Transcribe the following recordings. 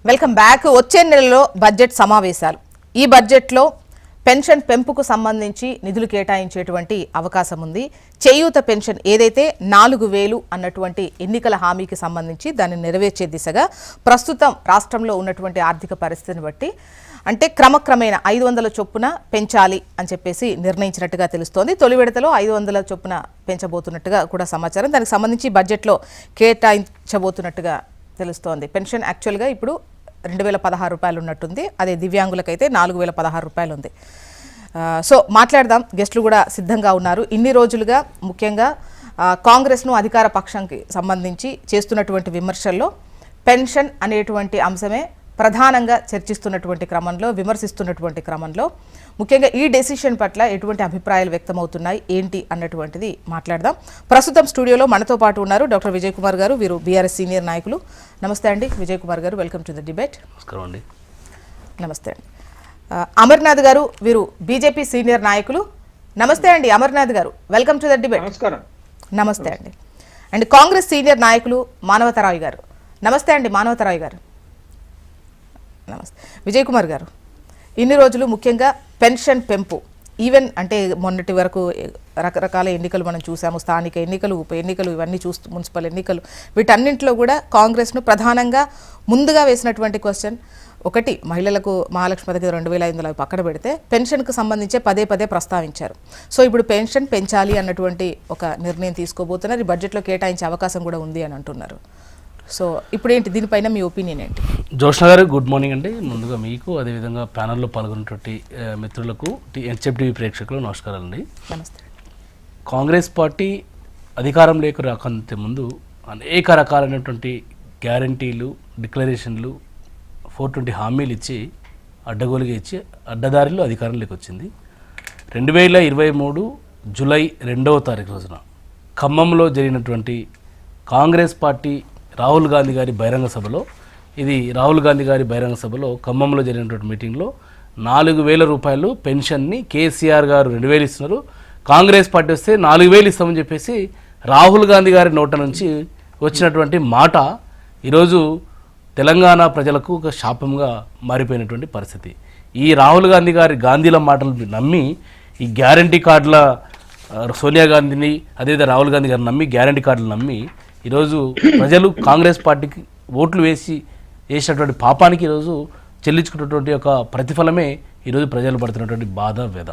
Welcome back. వచ్చే నెలలో budget సమావేశాలు. ఈ బడ్జెట్లో పెన్షన్ పెంపుకు సంబంధించి నిధులు కేటాయించేటువంటి అవకాశం ఉంది. చేయూత పెన్షన్ ఏదైతే 4000 అన్నటువంటి ఎన్నికల హామీకి సంబంధించి దాన్ని నెరవేర్చే దిశగా ప్రస్తుతం రాష్ట్రంలో ఉన్నటువంటి ఆర్థిక పరిస్థితిని బట్టి అంటే క్రమక్రమేణా 500 చొప్పున పెంచాలి అని చెప్పేసి నిర్ణయించినట్టుగా తెలుస్తోంది. తొలి విడతలో 500 చొప్పున పెంచబోతున్నట్టుగా కూడా సమాచారం. దానికి సంబంధించి బడ్జెట్లో కేటాయించబోతున్నట్టుగా తెలుస్తోంది. పెన్షన్ యాక్చువల్గా ఇప్పుడు 2016 రూపాయలు ఉన్నట్టుంది. అదే దివ్యాంగులకైతే 4016 రూపాయలు ఉంది. సో మాట్లాడదాం. గెస్టులు కూడా సిద్ధంగా ఉన్నారు. ఇన్ని రోజులుగా ముఖ్యంగా కాంగ్రెస్ను అధికార పక్షంకి సంబంధించి చేస్తున్నటువంటి విమర్శల్లో పెన్షన్ అనేటువంటి అంశమే ప్రధానంగా చర్చిస్తున్నటువంటి క్రమంలో, విమర్శిస్తున్నటువంటి క్రమంలో ముఖ్యంగా ఈ డెసిషన్ పట్ల ఎటువంటి అభిప్రాయాలు వ్యక్తమవుతున్నాయి ఏంటి అన్నటువంటిది మాట్లాడదాం. ప్రస్తుతం స్టూడియోలో మనతో పాటు ఉన్నారు డాక్టర్ విజయ్ కుమార్ గారు. వీరు బీఆర్ఎస్ సీనియర్ నాయకులు. నమస్తే అండి విజయ్ కుమార్ గారు, వెల్కమ్ టు ద డిబేట్. నమస్కారం అండి. నమస్తే అండి. అమర్నాథ్ గారు, వీరు బీజేపీ సీనియర్ నాయకులు. నమస్తే అండి అమర్నాథ్ గారు, వెల్కమ్ టు ద డిబేట్. నమస్కారం. నమస్తే అండి. అండ్ కాంగ్రెస్ సీనియర్ నాయకులు మానవతరాయ్ గారు. నమస్తే అండి మానవతరాయ్ గారు. నమస్తే. విజయ్ కుమార్ గారు, ఇన్ని రోజులు ముఖ్యంగా పెన్షన్ పెంపు ఈవెన్ అంటే మొన్నటి వరకు రకరకాల ఎన్నికలు మనం చూసాము. స్థానిక ఎన్నికలు, ఉప ఎన్నికలు, ఇవన్నీ చూస్తూ మున్సిపల్ ఎన్నికలు, వీటన్నింటిలో కూడా కాంగ్రెస్ను ప్రధానంగా ముందుగా వేసినటువంటి క్వశ్చన్ ఒకటి, మహిళలకు మహాలక్ష్మి పథకం 2500 పక్కన పెడితే పెన్షన్కు సంబంధించే పదే ప్రస్తావించారు. సో ఇప్పుడు పెన్షన్ పెంచాలి అన్నటువంటి ఒక నిర్ణయం తీసుకోబోతున్నారు. ఈ బడ్జెట్లో కేటాయించే అవకాశం కూడా ఉంది అని అంటున్నారు. సో ఇప్పుడు ఏంటి, దీనిపైన మీ ఒపీనియన్ ఏంటి? జోష్న గారు, గుడ్ మార్నింగ్ అండి. ముందుగా మీకు, అదేవిధంగా ప్యానల్లో పాల్గొన్నటువంటి మిత్రులకు, హెచ్ఎఫ్టీవీ ప్రేక్షకులు నమస్కారాలండి. నమస్తే. కాంగ్రెస్ పార్టీ అధికారంలోకి రాకంటే ముందు అనేక రకాలైనటువంటి గ్యారంటీలు, డిక్లరేషన్లు, 420 హామీలు ఇచ్చి అడ్డగోలుగా ఇచ్చి అడ్డదారిలో అధికారంలోకి వచ్చింది. 2023 జూలై 2వ తారీఖు రోజున ఖమ్మంలో జరిగినటువంటి కాంగ్రెస్ పార్టీ రాహుల్ గాంధీ గారి బహిరంగ సభలో, ఇది రాహుల్ గాంధీ గారి బహిరంగ సభలో ఖమ్మంలో జరిగినటువంటి మీటింగ్లో 4000 రూపాయలు పెన్షన్ని కేసీఆర్ గారు 2000 ఇస్తున్నారు, కాంగ్రెస్ పార్టీ వస్తే 4000 ఇస్తామని చెప్పేసి రాహుల్ గాంధీ గారి నోట నుంచి వచ్చినటువంటి మాట ఈరోజు తెలంగాణ ప్రజలకు ఒక శాపంగా మారిపోయినటువంటి పరిస్థితి. ఈ రాహుల్ గాంధీ గారి గాంధీల మాటలు నమ్మి ఈ గ్యారంటీ కార్డుల సోనియా గాంధీని, అదేవిధంగా రాహుల్ గాంధీ గారిని నమ్మి గ్యారంటీ కార్డులు నమ్మి ఈరోజు ప్రజలు కాంగ్రెస్ పార్టీకి ఓట్లు వేసినటువంటి పాపానికి ఈరోజు చెల్లించుకున్నటువంటి ఒక ప్రతిఫలమే ఈరోజు ప్రజలు పడుతున్నటువంటి బాధ, వ్యధ.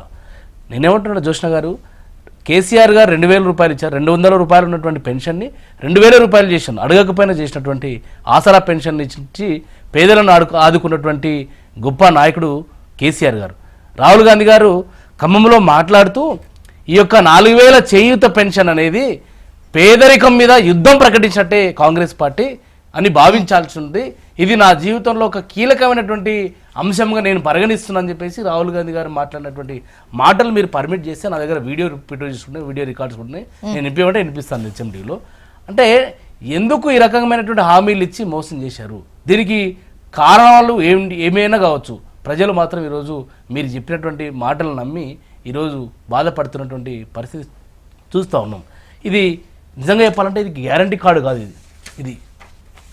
నేనేమంటున్నా జోష్న గారు, కేసీఆర్ గారు 2000 రూపాయలు ఇచ్చారు. 200 రూపాయలు ఉన్నటువంటి పెన్షన్ని 2000 రూపాయలు చేశాను. అడగకపోయినా చేసినటువంటి ఆసరా పెన్షన్ ఇచ్చి పేదలను ఆదుకున్నటువంటి గొప్ప నాయకుడు కేసీఆర్ గారు. రాహుల్ గాంధీ గారు ఖమ్మంలో మాట్లాడుతూ ఈ యొక్క 4000 చేయూత పెన్షన్ అనేది పేదరికం మీద యుద్ధం ప్రకటించినట్టే కాంగ్రెస్ పార్టీ అని భావించాల్సి ఉంది. ఇది నా జీవితంలో ఒక కీలకమైనటువంటి అంశంగా నేను పరిగణిస్తున్నానని చెప్పేసి రాహుల్ గాంధీ గారు మాట్లాడినటువంటి మాటలు మీరు పర్మిట్ చేస్తే నా దగ్గర వీడియో తీసుకుంటున్నాయి, వీడియో రికార్డ్స్ ఉన్నాయి, నేను వినిపించమంటే వినిపిస్తాను హెచ్ఎండీలో. అంటే ఎందుకు ఈ రకమైనటువంటి హామీలు ఇచ్చి మోసం చేశారు? దీనికి కారణాలు ఏమైనా కావచ్చు. ప్రజలు మాత్రం ఈరోజు మీరు చెప్పినటువంటి మాటలు నమ్మి ఈరోజు బాధపడుతున్నటువంటి పరిస్థితి చూస్తూ ఉన్నాం. ఇది నిజంగా చెప్పాలంటే ఇది గ్యారంటీ కార్డు కాదు. ఇది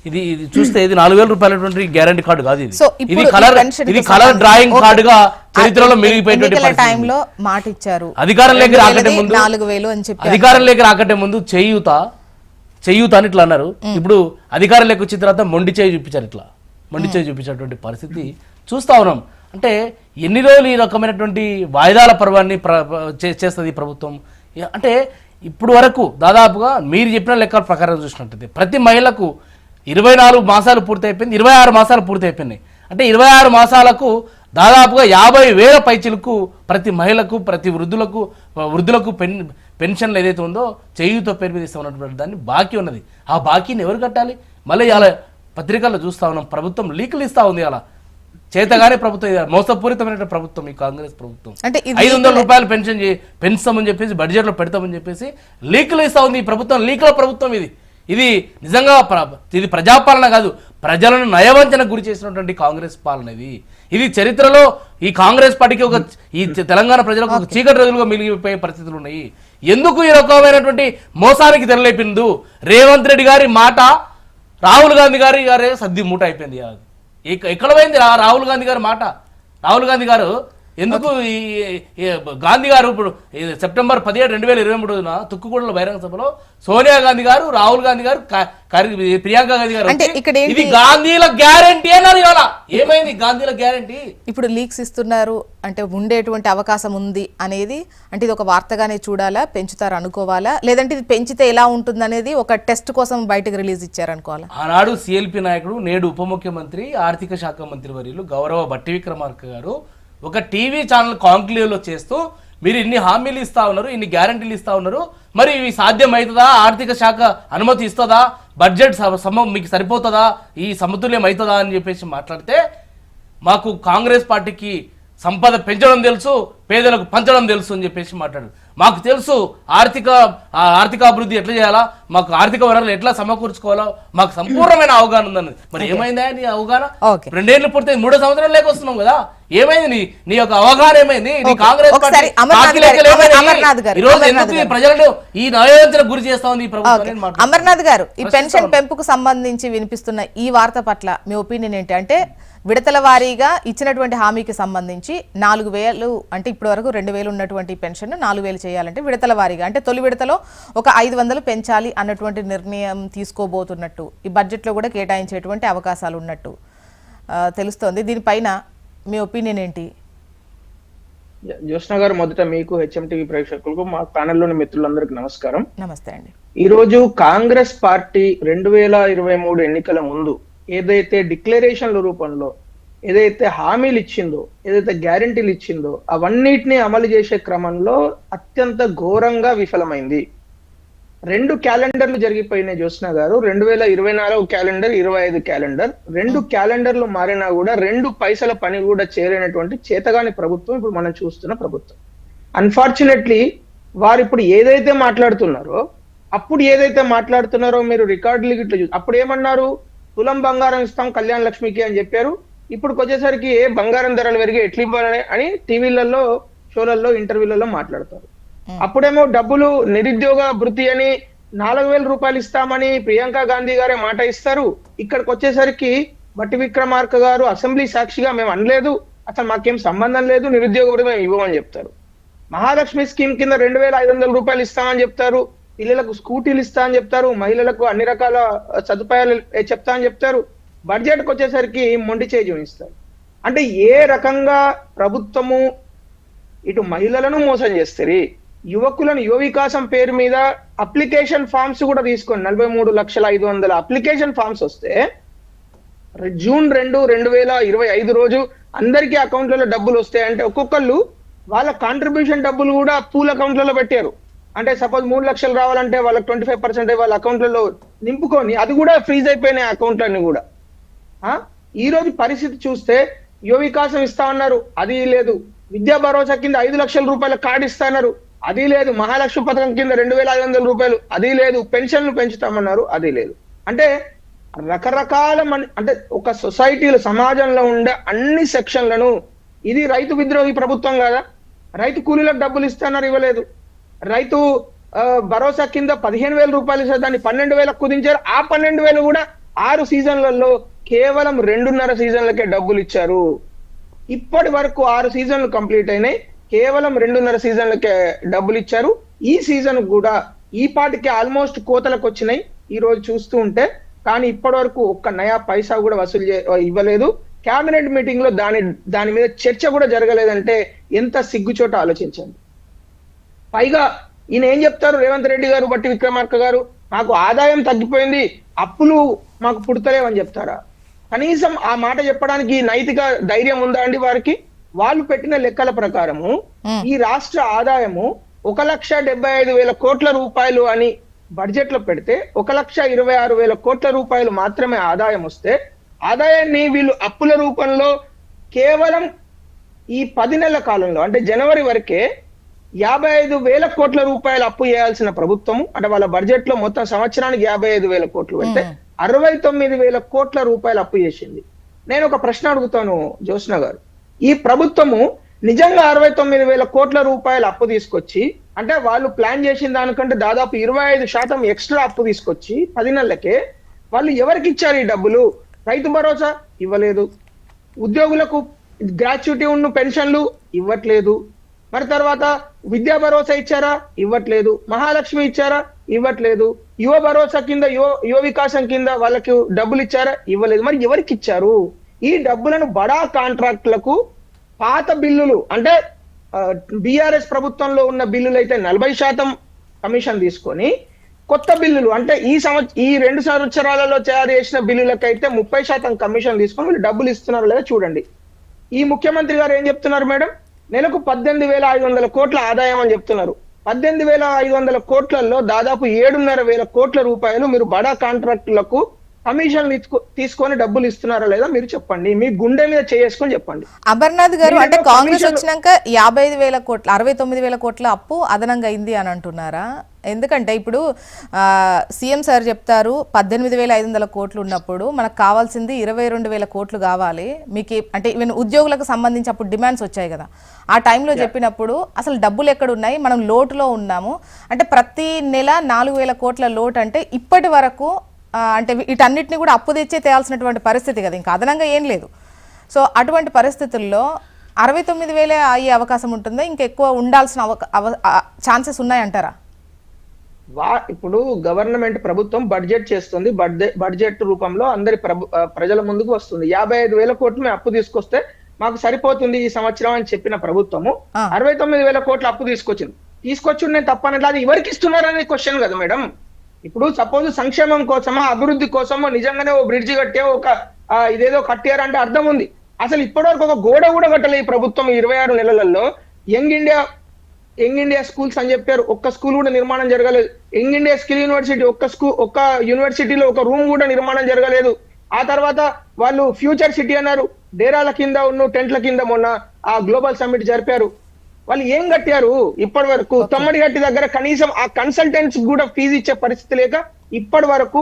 ఇది ఇది చూస్తే ఇది 4000 రూపాయలటువంటి గ్యారంటీ కార్డు కాదు. ఇది కలర్ డ్రాయింగ్ కార్డుగా చరిత్రలో మిగిలిపోయేటువంటి టైంలో మాట ఇచ్చారు. అధికారంలోకి రాకంటే ముందు 4000 అని చెప్పి అధికారంలోకి రాకంటే ముందు చేయూత అని ఇట్లా అన్నారు. ఇప్పుడు అధికారంలోకి వచ్చిన తర్వాత మొండి చేయి చూపించారు. ఇట్లా మొండి చేయి చూపించేటువంటి పరిస్థితి చూస్తా ఉన్నాం. అంటే ఎన్ని రోజులు ఈ రకమైనటువంటి వాయిదాల పర్వాన్ని చేస్తుంది ప్రభుత్వం? అంటే ఇప్పుడు వరకు దాదాపుగా మీరు చెప్పిన లెక్కల ప్రకారం చూసినట్టయితే ప్రతి మహిళకు 24 మాసాలు పూర్తి అయిపోయింది, 26 మాసాలు పూర్తి అయిపోయినాయి. అంటే 26 మాసాలకు దాదాపుగా 50,000 పైచిలకు ప్రతి మహిళకు, ప్రతి వృద్ధులకు పెన్షన్లు ఏదైతే ఉందో చేయూత పేరు మీద ఇస్తా ఉన్నటువంటి దాన్ని బాకీ ఉన్నది. ఆ బాకీని ఎవరు కట్టాలి? మళ్ళీ ఇలా పత్రికల్లో చూస్తా ఉన్నాం, ప్రభుత్వం లీకులు ఇస్తా ఉంది. అలా చేతగానే ప్రభుత్వం, మోసపూరితమైన ప్రభుత్వం ఈ కాంగ్రెస్ ప్రభుత్వం. అంటే 500 రూపాయలు పెంచుతామని చెప్పేసి బడ్జెట్లో పెడతామని చెప్పేసి లీకులు ఇస్తా ఉంది ఈ ప్రభుత్వం. లీకుల ప్రభుత్వం ఇది నిజంగా ఇది ప్రజాపాలన కాదు, ప్రజలను నయవంచనకు గురి చేసినటువంటి కాంగ్రెస్ పాలన ఇది చరిత్రలో ఈ కాంగ్రెస్ పార్టీకి ఈ తెలంగాణ ప్రజలకు ఒక చీకటి రోజులుగా మిగిలిపోయే పరిస్థితులు ఉన్నాయి. ఎందుకు ఈ రకమైనటువంటి మోసానికి తెరలేపిండు? రేవంత్ రెడ్డి గారి మాట రాహుల్ గాంధీ గారి సద్ది మూట అయిపోయింది. ఎక్కడ పోయింది రాహుల్ గాంధీ గారు మాట? రాహుల్ గాంధీ గారు ఎందుకు ఈ గాంధీ గారు ఇప్పుడు సెప్టెంబర్ 17, 2023 తుక్కుగూడలో బహిరంగ సభలో సోనియా గాంధీ గారు, రాహుల్ గాంధీ గారు, ప్రియాంక గాంధీ గారు ఇది గాంధీల గ్యారంటీ అన్నారు. ఇవాళ ఏమైంది గాంధీల గ్యారంటీ? ఇప్పుడు లీక్స్ ఇస్తున్నారు అంటే ఉండేటువంటి అవకాశం ఉంది అనేది, అంటే ఇది ఒక వార్తగానే చూడాలా, పెంచుతారు అనుకోవాలా, లేదంటే ఇది పెంచితే ఎలా ఉంటుంది అనేది ఒక టెస్ట్ కోసం బయటకు రిలీజ్ ఇచ్చారు అనుకోవాలా? ఆనాడు సిఎల్పి నాయకుడు, నేడు ఉప ముఖ్యమంత్రి, ఆర్థిక శాఖ మంత్రి వర్యులు గౌరవ బట్టి విక్రమార్క గారు ఒక టీవీ ఛానల్ కాంక్లేవ్లో చేస్తూ మీరు ఇన్ని హామీలు ఇస్తా ఉన్నారు, ఇన్ని గ్యారంటీలు ఇస్తా ఉన్నారు, మరి ఇవి సాధ్యమవుతుందా? ఆర్థిక శాఖ అనుమతి ఇస్తుందా? బడ్జెట్ మీకు సరిపోతుందా? ఈ సమతుల్యం అవుతుందా అని చెప్పేసి మాట్లాడితే, మాకు కాంగ్రెస్ పార్టీకి సంపద పెంచడం తెలుసు, పేదలకు పంచడం తెలుసు అని చెప్పేసి మాట్లాడారు. మాకు తెలుసు ఆర్థిక అభివృద్ధి ఎట్లా చేయాలా, మాకు ఆర్థిక వనరులు ఎట్లా సమకూర్చుకోవాలో మాకు సంపూర్ణమైన అవగాహన ఉందన్నది. మరి ఏమైందా నీ అవగాహన? 2 ఏళ్ళు పూర్తి 3వ సంవత్సరం లేకొస్తున్నాం కదా, ఏమైంది నీ యొక్క అవగాహన? ఏమైంది నీ కాంగ్రెస్ పార్టీ ఈ రోజు ఎందుకు ప్రజలను ఈ నయోజన గురి చేస్తా ఉంది ఈ ప్రభుత్వం? అమర్నాథ్ గారు, ఈ పెన్షన్ పెంపుకు సంబంధించి వినిపిస్తున్న ఈ వార్త పట్ల మీ ఒపీనియన్ ఏంటి? అంటే విడతల వారీగా ఇచ్చినటువంటి హామీకి సంబంధించి 4,000 అంటే ఇప్పటి వరకు 2,000 ఉన్నటువంటి పెన్షన్ 4,000 చేయాలంటే విడతల వారీగా, అంటే తొలి విడతలో ఒక 500 పెంచాలి అన్నటువంటి నిర్ణయం తీసుకోబోతున్నట్టు ఈ బడ్జెట్లో కూడా కేటాయించేటువంటి అవకాశాలు ఉన్నట్టు తెలుస్తోంది. దీనిపైన మీ ఒపీనియన్ ఏంటి? జ్యోత్స్న గారు, మొదట మీకు, హెచ్ఎంటీవీ ప్రేక్షకులకు, మా ప్యానెల్లోని మిత్రులందరికీ నమస్కారం. నమస్తే అండి. ఈ రోజు కాంగ్రెస్ పార్టీ 2023 ఎన్నికల ముందు ఏదైతే డిక్లరేషన్ల రూపంలో ఏదైతే హామీలు ఇచ్చిందో, ఏదైతే గ్యారంటీలు ఇచ్చిందో, అవన్నిటిని అమలు చేసే క్రమంలో అత్యంత ఘోరంగా విఫలమైంది. 2 క్యాలెండర్లు జరిగిపోయినాయి జ్యోత్స్న గారు. 2024 క్యాలెండర్, 25 క్యాలెండర్. 2 క్యాలెండర్లు మారినా కూడా 2 పైసల పని కూడా చేయలేనటువంటి చేతగాని ప్రభుత్వం ఇప్పుడు మనం చూస్తున్న ప్రభుత్వం. అన్ఫార్చునేట్లీ వారు ఇప్పుడు ఏదైతే మాట్లాడుతున్నారో మీరు రికార్డులు గిట్ల చూసి, అప్పుడు ఏమన్నారు? తులం బంగారం ఇస్తాం కళ్యాణ లక్ష్మికి అని చెప్పారు. ఇప్పుడు వచ్చేసరికి బంగారం ధరలు పెరిగి ఎట్లా ఇవ్వాలని అని టీవీలలో, షోలలో, ఇంటర్వ్యూలలో మాట్లాడతారు. అప్పుడేమో డబ్బులు నిరుద్యోగ భృతి అని 4,000 రూపాయలు ఇస్తామని ప్రియాంక గాంధీ గారే మాట ఇస్తారు. ఇక్కడికి వచ్చేసరికి బట్టి విక్రమార్క గారు అసెంబ్లీ సాక్షిగా మేము అనలేదు, అసలు మాకేం సంబంధం లేదు, నిరుద్యోగ భృతి మేము ఇవ్వమని చెప్తారు. మహాలక్ష్మి స్కీమ్ కింద 2,500 రూపాయలు ఇస్తామని చెప్తారు, పిల్లలకు స్కూటీలు ఇస్తా అని చెప్తారు, మహిళలకు అన్ని రకాల సదుపాయాలు చెప్తా అని చెప్తారు. బడ్జెట్కి వచ్చేసరికి మొండి చేయి చూపిస్తారు. అంటే ఏ రకంగా ప్రభుత్వము ఇటు మహిళలను మోసం చేస్తారు, యువకులను యువ వికాసం పేరు మీద అప్లికేషన్ ఫామ్స్ కూడా తీసుకొని 43,500,000 అప్లికేషన్ ఫామ్స్ వస్తే జూన్ 2, 2025 రోజు అందరికీ అకౌంట్లలో డబ్బులు వస్తాయంటే ఒక్కొక్కళ్ళు వాళ్ళ కాంట్రిబ్యూషన్ డబ్బులు కూడా పూల్ అకౌంట్లలో పెట్టారు. అంటే సపోజ్ 3 లక్షలు రావాలంటే వాళ్ళకి 25% వాళ్ళ అకౌంట్లలో నింపుకొని అది కూడా ఫ్రీజ్ అయిపోయినాయి అకౌంట్లన్నీ కూడా. ఈ రోజు పరిస్థితి చూస్తే యువ వికాసం ఇస్తా అన్నారు, అది లేదు. విద్యా భరోసా కింద 5 లక్షల రూపాయల కార్డు ఇస్తాన్నారు, అది లేదు. మహాలక్ష్మి పథకం కింద 2,500 రూపాయలు, అది లేదు. పెన్షన్లు పెంచుతామన్నారు, అది లేదు. అంటే రకరకాల అంటే ఒక సొసైటీలో, సమాజంలో ఉండే అన్ని సెక్షన్లను, ఇది రైతు విద్రోహి ప్రభుత్వం కాదా? రైతు కూలీలకు డబ్బులు ఇస్తున్నారు, ఇవ్వలేదు. రైతు భరోసా కింద 15,000 రూపాయలు ఇస్తే దాన్ని 12,000 కుదించారు. ఆ 12,000 కూడా 6 సీజన్లలో కేవలం 2.5 సీజన్లకే డబ్బులు ఇచ్చారు. ఇప్పటి వరకు 6 సీజన్లు కంప్లీట్ అయినాయి, కేవలం 2.5 సీజన్లకే డబ్బులు ఇచ్చారు. ఈ సీజన్ కూడా ఈ పాటికి ఆల్మోస్ట్ కోతలకు వచ్చినాయి ఈ రోజు చూస్తూ ఉంటే. కానీ ఇప్పటి వరకు ఒక్క నయా పైసా కూడా వసూలు ఇవ్వలేదు. కేబినెట్ మీటింగ్ లో దాని మీద చర్చ కూడా జరగలేదంటే ఎంత సిగ్గుచోట ఆలోచించండి. పైగా ఈయన ఏం చెప్తారు, రేవంత్ రెడ్డి గారు, బట్టి విక్రమార్క గారు, మాకు ఆదాయం తగ్గిపోయింది, అప్పులు మాకు పుడతలేవని చెప్తారా? కనీసం ఆ మాట చెప్పడానికి నైతిక ధైర్యం ఉందా అండి వారికి? వాళ్ళు పెట్టిన లెక్కల ప్రకారము ఈ రాష్ట్ర ఆదాయము 1,75,000 కోట్ల రూపాయలు అని బడ్జెట్ లో పెడితే 1,26,000 కోట్ల రూపాయలు మాత్రమే ఆదాయం వస్తే, ఆదాయాన్ని వీళ్ళు అప్పుల రూపంలో కేవలం ఈ 10 నెలల కాలంలో అంటే జనవరి వరకే 55,000 కోట్ల రూపాయలు అప్పు చేయాల్సిన ప్రభుత్వము, అంటే వాళ్ళ బడ్జెట్ లో మొత్తం సంవత్సరానికి 55,000 కోట్లు పెడితే 69,000 కోట్ల రూపాయలు అప్పు చేసింది. నేను ఒక ప్రశ్న అడుగుతాను జ్యోత్స్న గారు, ఈ ప్రభుత్వము నిజంగా 69,000 కోట్ల రూపాయలు అప్పు తీసుకొచ్చి, అంటే వాళ్ళు ప్లాన్ చేసిన దానికంటే దాదాపు 25% ఎక్స్ట్రా అప్పు తీసుకొచ్చి 10 నెలలకే వాళ్ళు ఎవరికి ఇచ్చారు ఈ డబ్బులు? రైతు భరోసా ఇవ్వలేదు, ఉద్యోగులకు గ్రాట్యుటీ ఉన్న పెన్షన్లు ఇవ్వట్లేదు, మరి తర్వాత విద్యా భరోసా ఇచ్చారా? ఇవ్వట్లేదు. మహాలక్ష్మి ఇచ్చారా? ఇవ్వట్లేదు. యువ భరోసా కింద యువ వికాసం కింద వాళ్ళకి డబ్బులు ఇచ్చారా? ఇవ్వలేదు. మరి ఎవరికి ఇచ్చారు? ఈ డబ్బులను బడా కాంట్రాక్టులకు పాత బిల్లులు అంటే బీఆర్ఎస్ ప్రభుత్వంలో ఉన్న బిల్లులు అయితే 40% కమిషన్ తీసుకొని, కొత్త బిల్లులు అంటే ఈ 2 సంవత్సరాలలో తయారు చేసిన బిల్లులకైతే 30% కమిషన్ తీసుకొని వీళ్ళు డబ్బులు ఇస్తున్నారు లేదా చూడండి. ఈ ముఖ్యమంత్రి గారు ఏం చెప్తున్నారు మేడం? నెలకు 18,500 కోట్ల ఆదాయం అని చెప్తున్నారు. 18,500 కోట్లలో దాదాపు 7,500 కోట్ల రూపాయలు మీరు బడా కాంట్రాక్టులకు కమిషన్లు తీసుకొని డబ్బులు ఇస్తున్నారా లేదా మీరు చెప్పండి. మీ గుండె మీద చేసుకొని చెప్పండి. అమర్నాథ్ గారు, అంటే కాంగ్రెస్ వచ్చినాక 55,000 కోట్ల 69,000 కోట్ల అప్పు అదనంగా అయింది అని అంటున్నారా? ఎందుకంటే ఇప్పుడు సీఎం సార్ చెప్తారు 18,500 కోట్లు ఉన్నప్పుడు మనకు కావాల్సింది 22,000 కోట్లు కావాలి మీకు, అంటే ఈవెన్ ఉద్యోగులకు సంబంధించి అప్పుడు డిమాండ్స్ వచ్చాయి కదా, ఆ టైంలో చెప్పినప్పుడు అసలు డబ్బులు ఎక్కడ ఉన్నాయి, మనం లోటులో ఉన్నాము అంటే ప్రతి నెల 4,000 కోట్ల లోటు అంటే ఇప్పటి వరకు అంటే వీటన్నిటిని కూడా అప్పు తెచ్చే తేయాల్సినటువంటి పరిస్థితి కదా, ఇంకా అదనంగా ఏం లేదు. సో అటువంటి పరిస్థితుల్లో 69,000 అయ్యే అవకాశం ఉంటుందా, ఇంకా ఎక్కువ ఉండాల్సిన ఛాన్సెస్ ఉన్నాయంటారా? ఇప్పుడు గవర్నమెంట్ ప్రభుత్వం బడ్జెట్ చేస్తుంది, బడ్జెట్ రూపంలో అందరి ప్రజల ముందుకు వస్తుంది. 55,000 కోట్లు మేము అప్పు తీసుకొస్తే మాకు సరిపోతుంది ఈ సంవత్సరం అని చెప్పిన ప్రభుత్వము 69,000 కోట్ల అప్పు తీసుకొచ్చి నేను తప్పనట్లు అది ఎవరికి ఇస్తున్నారనే క్వశ్చన్ కదా మేడం. ఇప్పుడు సపోజ్ సంక్షేమం కోసమో అభివృద్ధి కోసమో నిజంగానే ఓ బ్రిడ్జి కట్టే ఇదేదో కట్టారంటే అర్థం ఉంది. అసలు ఇప్పటివరకు ఒక గోడ కూడా కట్టలేదు ఈ ప్రభుత్వం 26 నెలలలో. యంగ్ ఇండియా స్కూల్స్ అని చెప్పారు, ఒక్క స్కూల్ కూడా నిర్మాణం జరగలేదు. యంగ్ ఇండియా స్కిల్ యూనివర్సిటీ ఒక్క యూనివర్సిటీలో ఒక రూమ్ కూడా నిర్మాణం జరగలేదు. ఆ తర్వాత వాళ్ళు ఫ్యూచర్ సిటీ అన్నారు, డేరాల కింద టెంట్ల కింద మొన్న ఆ గ్లోబల్ సమ్మిట్ జరిపారు. వాళ్ళు ఏం కట్టారు ఇప్పటి వరకు? తొమ్మడిగట్టి దగ్గర కనీసం ఆ కన్సల్టెంట్స్ కూడా ఫీజు ఇచ్చే పరిస్థితి లేక ఇప్పటి వరకు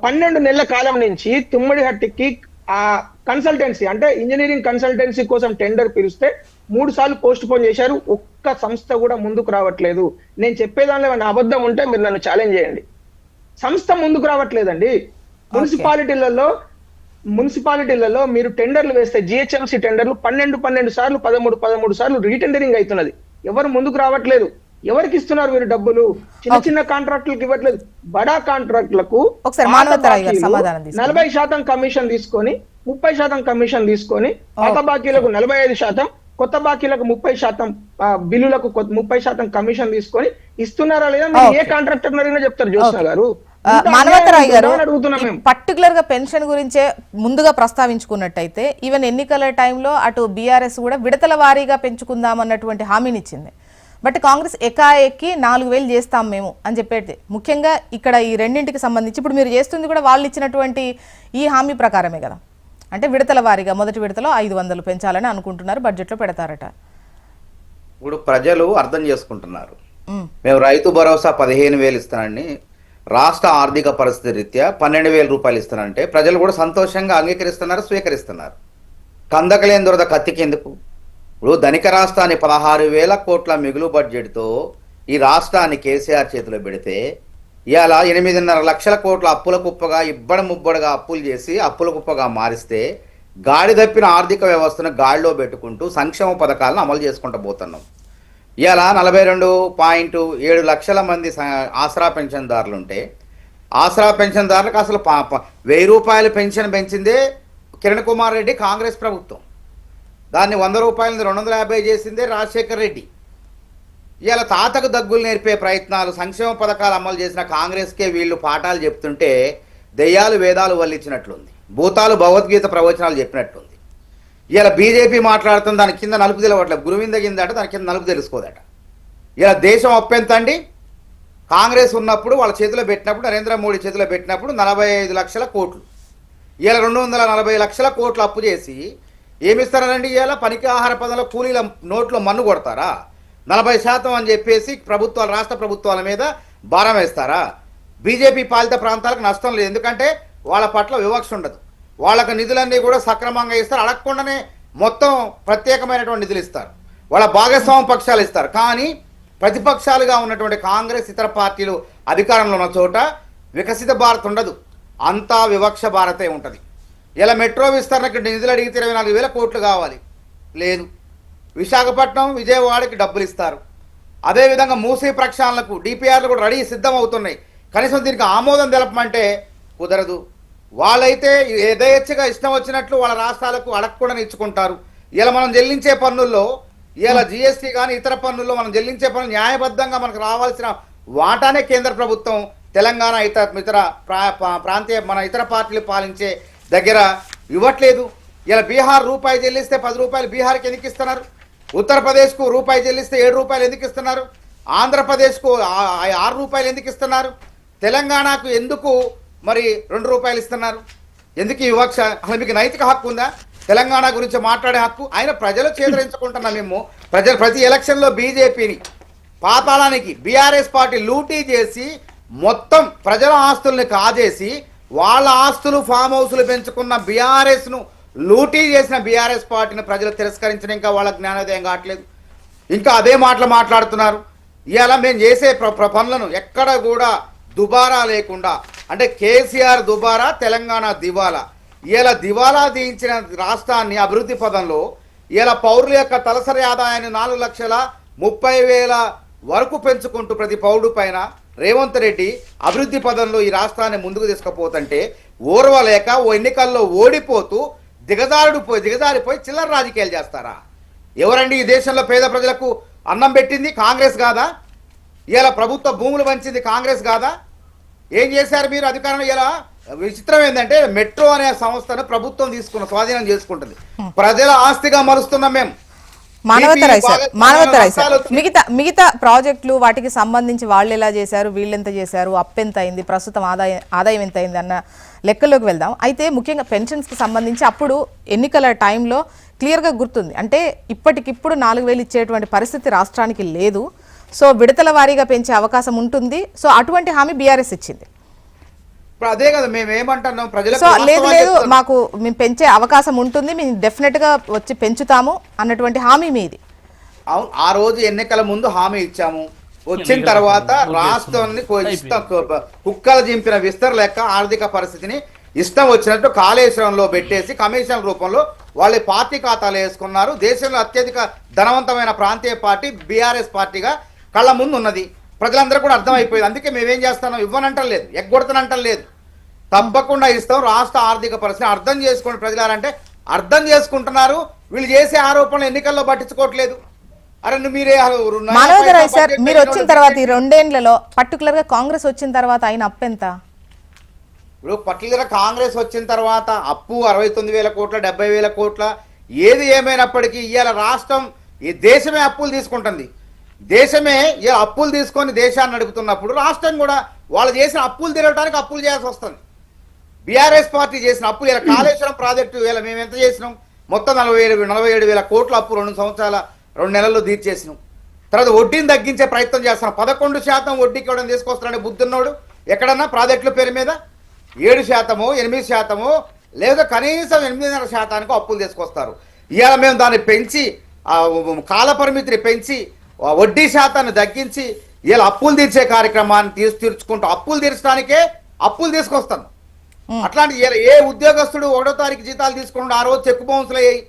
12 నెలల కాలం నుంచి తుమ్మడిగట్టికి ఆ కన్సల్టెన్సీ అంటే ఇంజనీరింగ్ కన్సల్టెన్సీ కోసం టెండర్ పిలిస్తే 3 సార్లు పోస్ట్ పోన్ చేశారు. ఒక్క సంస్థ కూడా ముందుకు రావట్లేదు. నేను చెప్పేదానిలో ఏమైనా అబద్ధం ఉంటే మీరు నన్ను ఛాలెంజ్ చేయండి. సంస్థ ముందుకు రావట్లేదండి. మున్సిపాలిటీలలో మీరు టెండర్లు వేస్తే జిహెచ్ఎంసీ టెండర్లు 12 సార్లు 13 సార్లు రీటెండరింగ్ అవుతున్నది. ఎవరు ముందుకు రావట్లేదు. ఎవరికి ఇస్తున్నారు మీరు డబ్బులు? చిన్న కాంట్రాక్టులకు ఇవ్వట్లేదు. బడా కాంట్రాక్టులకు 40% కమిషన్ తీసుకొని 30% కమిషన్ తీసుకొని పాత బాకీలకు 45%, కొత్త బాకీలకు 30%, బిల్లులకు 30% కమిషన్ తీసుకొని ఇస్తున్నారా లేదా మీరు ఏ కాంట్రాక్టర్ అడిగినా చెప్తారు జ్యోత్స్న గారు. మానవతరాయ్ గారు, పర్టికులర్ గా పెన్షన్ గురించే ముందుగా ప్రస్తావించుకున్నట్టయితే ఈవెన్ ఎన్నికల టైంలో అటు బీఆర్ఎస్ కూడా విడతల వారీగా పెంచుకుందాం అన్నటువంటి హామీని ఇచ్చింది. బట్ కాంగ్రెస్ ఎకాఎక్కి 4,000 చేస్తాం మేము అని చెప్పేది. ముఖ్యంగా ఇక్కడ ఈ రెండింటికి సంబంధించి ఇప్పుడు మీరు చేస్తుంది కూడా వాళ్ళు ఇచ్చినటువంటి ఈ హామీ ప్రకారమే కదా, అంటే విడతల వారీగా మొదటి విడతలో 500 పెంచాలని అనుకుంటున్నారు, బడ్జెట్లో పెడతారట. ఇప్పుడు ప్రజలు అర్థం చేసుకుంటున్నారు. మేము రైతు భరోసా 15,000 ఇస్తానని, రాష్ట్ర ఆర్థిక పరిస్థితి రీత్యా 12,000 రూపాయలు ఇస్తానంటే ప్రజలు కూడా సంతోషంగా అంగీకరిస్తున్నారు, స్వీకరిస్తున్నారు. కందకలేని దొరద కత్తికెందుకు? ఇప్పుడు ధనిక రాష్ట్రాన్ని 16,000 కోట్ల మిగులు బడ్జెట్తో ఈ రాష్ట్రాన్ని కేసీఆర్ చేతిలో పెడితే ఇవాళ 8.5 లక్షల కోట్ల అప్పుల కుప్పగా ఇబ్బడి ముబ్బడిగా అప్పులు చేసి అప్పుల కుప్పగా మారిస్తే గాడి తప్పిన ఆర్థిక వ్యవస్థను గాడిలో పెట్టుకుంటూ సంక్షేమ పథకాలను అమలు చేసుకుంటూ పోతున్నాం. ఇవాళ 42.7 లక్షల మంది ఆసరా పెన్షన్దారులు ఉంటే ఆసరా పెన్షన్దారులకు అసలు 1,000 రూపాయల పెన్షన్ పెంచిందే కిరణ్ కుమార్ రెడ్డి కాంగ్రెస్ ప్రభుత్వం. దాన్ని 100 రూపాయల నుంచి 250 చేసిందే రాజశేఖర్ రెడ్డి. ఇవాళ తాతకు దగ్గులు నేర్పే ప్రయత్నాలు, సంక్షేమ పథకాలు అమలు చేసిన కాంగ్రెస్కే వీళ్ళు పాఠాలు చెప్తుంటే దెయ్యాలు వేదాలు వల్లించినట్లుంది, భూతాలు భగవద్గీత ప్రవచనాలు చెప్పినట్లుంది. ఇలా బీజేపీ మాట్లాడుతుంది, దాని కింద నలుపు తెలవట్లేదు. గురువింద కింద అంటే దాని కింద నలుపు తెలుసుకోదట. ఇలా దేశం అప్పెంతండి. కాంగ్రెస్ ఉన్నప్పుడు వాళ్ళ చేతిలో పెట్టినప్పుడు, నరేంద్ర మోడీ చేతిలో పెట్టినప్పుడు 45 లక్షల కోట్లు, ఇలా 240 లక్షల కోట్లు అప్పు చేసి ఏమిస్తారండి? ఇలా పనికి ఆహార పదంలో కూలీల నోట్లో మన్ను కొడతారా? 40% అని చెప్పేసి ప్రభుత్వాలు, రాష్ట్ర ప్రభుత్వాల మీద భారం వేస్తారా? బీజేపీ పాలిత ప్రాంతాలకు నష్టం లేదు, ఎందుకంటే వాళ్ళ పట్ల వివక్ష ఉండదు. వాళ్ళకు నిధులన్నీ కూడా సక్రమంగా ఇస్తారు, అడగకుండానే మొత్తం ప్రత్యేకమైనటువంటి నిధులు ఇస్తారు, వాళ్ళ భాగస్వామ్య పక్షాలు ఇస్తారు. కానీ ప్రతిపక్షాలుగా ఉన్నటువంటి కాంగ్రెస్ ఇతర పార్టీలు అధికారంలో ఉన్న చోట వికసిత భారత్ ఉండదు, అంతా వివక్ష భారతే ఉంటుంది. ఇలా మెట్రో విస్తరణకు నిధులు అడిగితే 24,000 కోట్లు కావాలి, లేదు. విశాఖపట్నం విజయవాడకి డబ్బులు ఇస్తారు. అదేవిధంగా మూసీ ప్రక్షాళనకు డిపిఆర్లు కూడా రెడీ సిద్ధం అవుతున్నాయి. కనీసం దీనికి ఆమోదం తెలపమంటే కుదరదు. వాళ్ళైతే యథేచ్ఛగా ఇష్టం వచ్చినట్లు వాళ్ళ రాష్ట్రాలకు అడగకుండా ఇచ్చుకుంటారు. ఇలా మనం చెల్లించే పన్నుల్లో ఇలా జిఎస్టీ కానీ ఇతర పన్నుల్లో మనం చెల్లించే పన్నులు న్యాయబద్ధంగా మనకు రావాల్సిన వాటానే కేంద్ర ప్రభుత్వం తెలంగాణ ఇతర ప్రాంతీయ మన ఇతర పార్టీలు పాలించే దగ్గర ఇవ్వట్లేదు. ఇలా బీహార్ రూపాయి చెల్లిస్తే 10 రూపాయలు బీహార్కి ఎందుకు ఇస్తున్నారు? ఉత్తరప్రదేశ్కు రూపాయి చెల్లిస్తే 7 రూపాయలు ఎందుకు ఇస్తున్నారు? ఆంధ్రప్రదేశ్కు 6 రూపాయలు ఎందుకు ఇస్తున్నారు? తెలంగాణకు ఎందుకు మరి 2 రూపాయలు ఇస్తున్నారు? ఎందుకు ఈ వివక్ష? అసలు మీకు నైతిక హక్కు ఉందా తెలంగాణ గురించి మాట్లాడే హక్కు? ఆయన ప్రజలు చేదరించుకుంటున్నాం మేము. ప్రజలు ప్రతి ఎలక్షన్లో బీజేపీని పాతాళానికి బీఆర్ఎస్ పార్టీ లూటీ చేసి మొత్తం ప్రజల ఆస్తుల్ని కాజేసి వాళ్ళ ఆస్తులు ఫామ్ హౌస్లు పెంచుకున్న బీఆర్ఎస్ను లూటీ చేసిన బీఆర్ఎస్ పార్టీని ప్రజలు తిరస్కరించిన ఇంకా వాళ్ళ జ్ఞానోదయం కావట్లేదు. ఇంకా అదే మాటలు మాట్లాడుతున్నారు. ఇవాళ మేము చేసే పనులను ఎక్కడ కూడా దుబారా లేకుండా, అంటే కేసీఆర్ దుబారా, తెలంగాణ దివాలా. ఇలా దివాలా తీయించిన రాష్ట్రాన్ని అభివృద్ధి పదంలో ఇలా పౌరుల యొక్క తలసరి ఆదాయాన్ని 4,30,000 వరకు పెంచుకుంటూ ప్రతి పౌరుడు పైన రేవంత్ రెడ్డి అభివృద్ధి పదంలో ఈ రాష్ట్రాన్ని ముందుకు తీసుకుపోతుంటే ఓర్వలేక ఎన్నికల్లో ఓడిపోతూ దిగజారిపోయి చిల్లర రాజకీయాలు చేస్తారా? ఎవరండి ఈ దేశంలో పేద ప్రజలకు అన్నం పెట్టింది? కాంగ్రెస్ కాదా? ఇలా ప్రభుత్వ భూములు పంచింది కాంగ్రెస్ కాదా? ఏం చేశారు మీరు అధికారంలో? ఇలా విచిత్రం ఏంటంటే మెట్రో అనే సంస్థను ప్రభుత్వం స్వాధీనం చేసుకుంటుంది. ప్రజల ఆస్తిగా మరుస్తున్నాం మేము. మానవతరాయ్ సార్, మిగతా ప్రాజెక్టులు వాటికి సంబంధించి వాళ్ళు ఎలా చేశారు, వీళ్ళెంత చేశారు, అప్పు ఎంత అయింది, ప్రస్తుతం ఆదాయం ఎంత అయింది అన్న లెక్కలోకి వెళ్దాం. అయితే ముఖ్యంగా పెన్షన్స్కి సంబంధించి అప్పుడు ఎన్నికల టైంలో క్లియర్గా గుర్తుంది. అంటే ఇప్పటికిప్పుడు 4,000 ఇచ్చేటువంటి పరిస్థితి రాష్ట్రానికి లేదు. సో విడతల వారీగా పెంచే అవకాశం ఉంటుంది. సో అటువంటి హామీ బీఆర్ఎస్ ఇచ్చింది. అదే కదా మేము ఏమంటున్నాం, ప్రజలకు సో లేదు మాకు మేము పెంచే అవకాశం ఉంటుంది, మేము డెఫినెట్ గా వచ్చి పెంచుతాము అన్నటువంటి హామీ మీది. అవును, ఆ రోజు ఎన్నికల ముందు హామీ ఇచ్చాము. వచ్చిన తర్వాత రాష్ట్రాన్ని కుక్కలు జింపిన విస్తర లెక్క ఆర్థిక పరిస్థితిని ఇష్టం వచ్చినట్టు కాళేశ్వరంలో పెట్టేసి కమిషన్ రూపంలో వాళ్ళ పార్టీ ఖాతాలు వేసుకున్నారు. దేశంలో అత్యధిక ధనవంతమైన ప్రాంతీయ పార్టీ బీఆర్ఎస్ పార్టీగా కళ్ళ ముందు ఉన్నది. ప్రజలందరూ కూడా అర్థమైపోయింది. అందుకే మేమేం చేస్తాం, ఇవ్వనంటలేదు, ఎగ్గొడతనంటలేదు, తప్పకుండా ఇస్తాం. రాష్ట్ర ఆర్థిక పరిస్థితి అర్థం చేసుకోండి ప్రజలారంటే అర్థం చేసుకుంటున్నారు. వీళ్ళు చేసే ఆరోపణలు ఎన్నికల్లో పట్టించుకోవట్లేదు. అరే మీరే మానవతరాయ్ సార్, మీరు వచ్చిన తర్వాత ఈ 2 ఏళ్లలో పర్టికులర్ గా కాంగ్రెస్ వచ్చిన తర్వాత అయిన అప్పు ఎంత? ఇప్పుడు పర్టికులర్ కాంగ్రెస్ వచ్చిన తర్వాత అప్పు 69,000 కోట్ల 70,000 కోట్ల. ఏది ఏమైనప్పటికీ ఇవాళ రాష్ట్రం ఈ దేశమే అప్పులు తీసుకుంటుంది. దేశమే ఇలా అప్పులు తీసుకొని దేశాన్ని నడుపుతున్నప్పుడు రాష్ట్రం కూడా వాళ్ళు చేసిన అప్పులు తిరగడానికి అప్పులు చేయాల్సి వస్తుంది. బీఆర్ఎస్ పార్టీ చేసిన అప్పులు ఇలా కాళేశ్వరం ప్రాజెక్టు ఇలా మేము ఎంత చేసినాం? మొత్తం 47,000 కోట్ల అప్పు 2 సంవత్సరాల 2 నెలల్లో తీర్చేసినాం. తర్వాత వడ్డీని తగ్గించే ప్రయత్నం చేస్తున్నాం. 11% వడ్డీకి ఇవ్వడం తీసుకొస్తున్నాడు బుద్ధున్నోడు. ఎక్కడన్నా ప్రాజెక్టుల పేరు మీద 7%, 8% లేదా కనీసం 8.5% అప్పులు తీసుకొస్తారు. ఇవాళ మేము దాన్ని పెంచి కాల పరిమితిని పెంచి వడ్డీ శాతాన్ని తగ్గించి ఇలా అప్పులు తీర్చే కార్యక్రమాన్ని తీర్చుకుంటూ అప్పులు తీర్చడానికే అప్పులు తీసుకొస్తాను. అట్లాంటి ఏ ఉద్యోగస్తుడు 1వ తారీఖు జీతాలు తీసుకుంటూ ఆ రోజు చెక్ బౌన్సులు అయ్యాయి.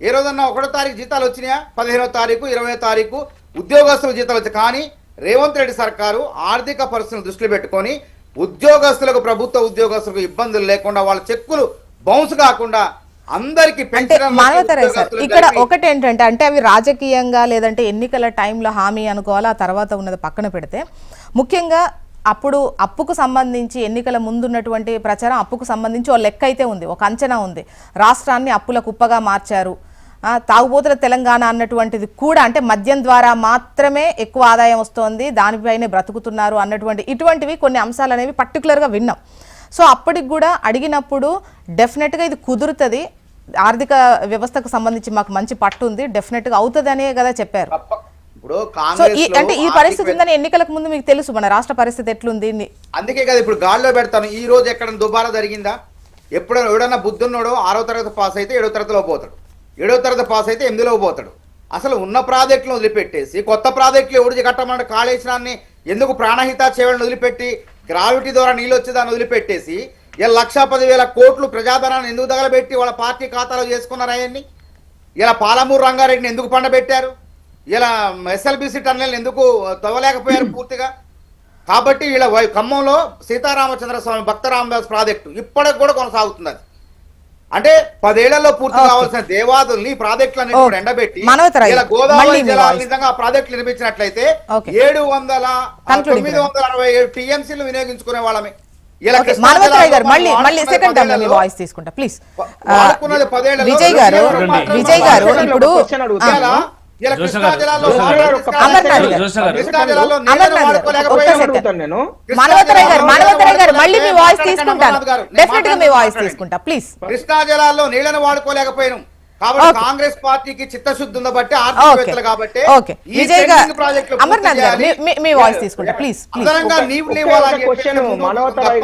ఏ రోజన్నా 1వ తారీఖు జీతాలు వచ్చినాయా? 15వ తారీఖు 20వ తారీఖు ఉద్యోగస్తుల జీతాలు వచ్చాయి. కానీ రేవంత్ రెడ్డి సర్కారు ఆర్థిక పరిస్థితులను దృష్టిలో పెట్టుకొని ఉద్యోగస్తులకు, ప్రభుత్వ ఉద్యోగస్తులకు ఇబ్బందులు లేకుండా వాళ్ళ చెక్కులు బౌన్స్ కాకుండా అందరికి మానవతరాయ్ సార్, ఇక్కడ ఒకటి ఏంటంటే అంటే అవి రాజకీయంగా లేదంటే ఎన్నికల టైంలో హామీ అనుకోవాలా, ఆ తర్వాత ఉన్నది పక్కన పెడితే ముఖ్యంగా అప్పుడు అప్పుకు సంబంధించి ఎన్నికల ముందున్నటువంటి ప్రచారం అప్పుకు సంబంధించి ఒక లెక్క అయితే ఉంది, ఒక అంచనా ఉంది. రాష్ట్రాన్ని అప్పుల కుప్పగా మార్చారు, తాగుబోతుల తెలంగాణ అన్నటువంటిది కూడా, అంటే మద్యం ద్వారా మాత్రమే ఎక్కువ ఆదాయం వస్తోంది, దానిపైనే బ్రతుకుతున్నారు అన్నటువంటి ఇటువంటివి కొన్ని అంశాలు అనేవి పర్టికులర్గా విన్నాం. సో అప్పటికి కూడా అడిగినప్పుడు డెఫినెట్గా ఇది కుదురుతుంది, ఆర్థిక వ్యవస్థకు సంబంధించి మాకు మంచి పట్టు ఉంది, డెఫినెట్గా అవుతుంది అనే కదా చెప్పారు. సో అంటే ఈ పరిస్థితి ఉందని ఎన్నికలకు ముందు మీకు తెలుసు మన రాష్ట్ర పరిస్థితి ఎట్లుంది. అందుకే కదా ఇప్పుడు గాల్లో పెడతాను. ఈ రోజు ఎక్కడ దుబారా జరిగిందా? ఎప్పుడైనా ఎవడన్నా బుద్ధున్నాడో 6వ తరగతి పాస్ అయితే 7వ తరగతిలో పోతాడు, 7వ తరగతి పాస్ అయితే 8లో పోతాడు. అసలు ఉన్న ప్రాజెక్టులను వదిలిపెట్టేసి కొత్త ప్రాజెక్టులు ఎవడు కట్టమన్నాడు? కాళేశ్వరాన్ని ఎందుకు ప్రాణహిత చేవలను వదిలిపెట్టి గ్రావిటీ ద్వారా నీళ్ళు వచ్చే దాన్ని వదిలిపెట్టేసి ఇలా 1,10,000 కోట్లు ప్రజాధనాన్ని ఎందుకు తగలబెట్టి వాళ్ళ పార్టీ ఖాతాలో చేసుకున్నారు అవన్నీ? ఇలా పాలమూరు రంగారెడ్డిని ఎందుకు పండబెట్టారు? ఇలా ఎస్ఎల్బిసి టన్నెల్ని ఎందుకు తవ్వలేకపోయారు పూర్తిగా? కాబట్టి వీళ్ళ ఖమ్మంలో సీతారామచంద్ర స్వామి భక్త రామదాస్ ప్రాజెక్టు ఇప్పటికి కూడా కొనసాగుతుంది. అది అంటే 10 ఏళ్లలో పూర్తి కావాల్సిన దేవాదుల్ని ప్రాజెక్టులన్నీ కూడా ఎండబెట్టి ఇలా గోదావరి జలాలు నిజంగా ఆ ప్రాజెక్టులు నిర్మించినట్లయితే 967 టీఎంసీలు వినియోగించుకునే వాళ్ళమే. మానవతరాయ్ గారు మళ్ళీ సెకండ్ టైం మీ వాయిస్ తీసుకుంటా ప్లీజ్. విజయ్ గారు ఇప్పుడు మానవతరాయ్ గారు మళ్ళీ మీ వాయిస్ తీసుకుంటాను, డెఫినెట్ గా మీ వాయిస్ తీసుకుంటా ప్లీజ్. కృష్ణా జలాల్లో నీళ్లను వాడుకోలేకపోయాం కాబట్టి కాంగ్రెస్ పార్టీకి చిత్తశుద్ధి ఉంది బట్టి ఆర్థికవేత్తలు కాబట్టి విజయ్ గారు అమర్నాథ్ గారు మీ వాయిస్ తీసుకుంటా ప్లీజ్. మానవతరాయ్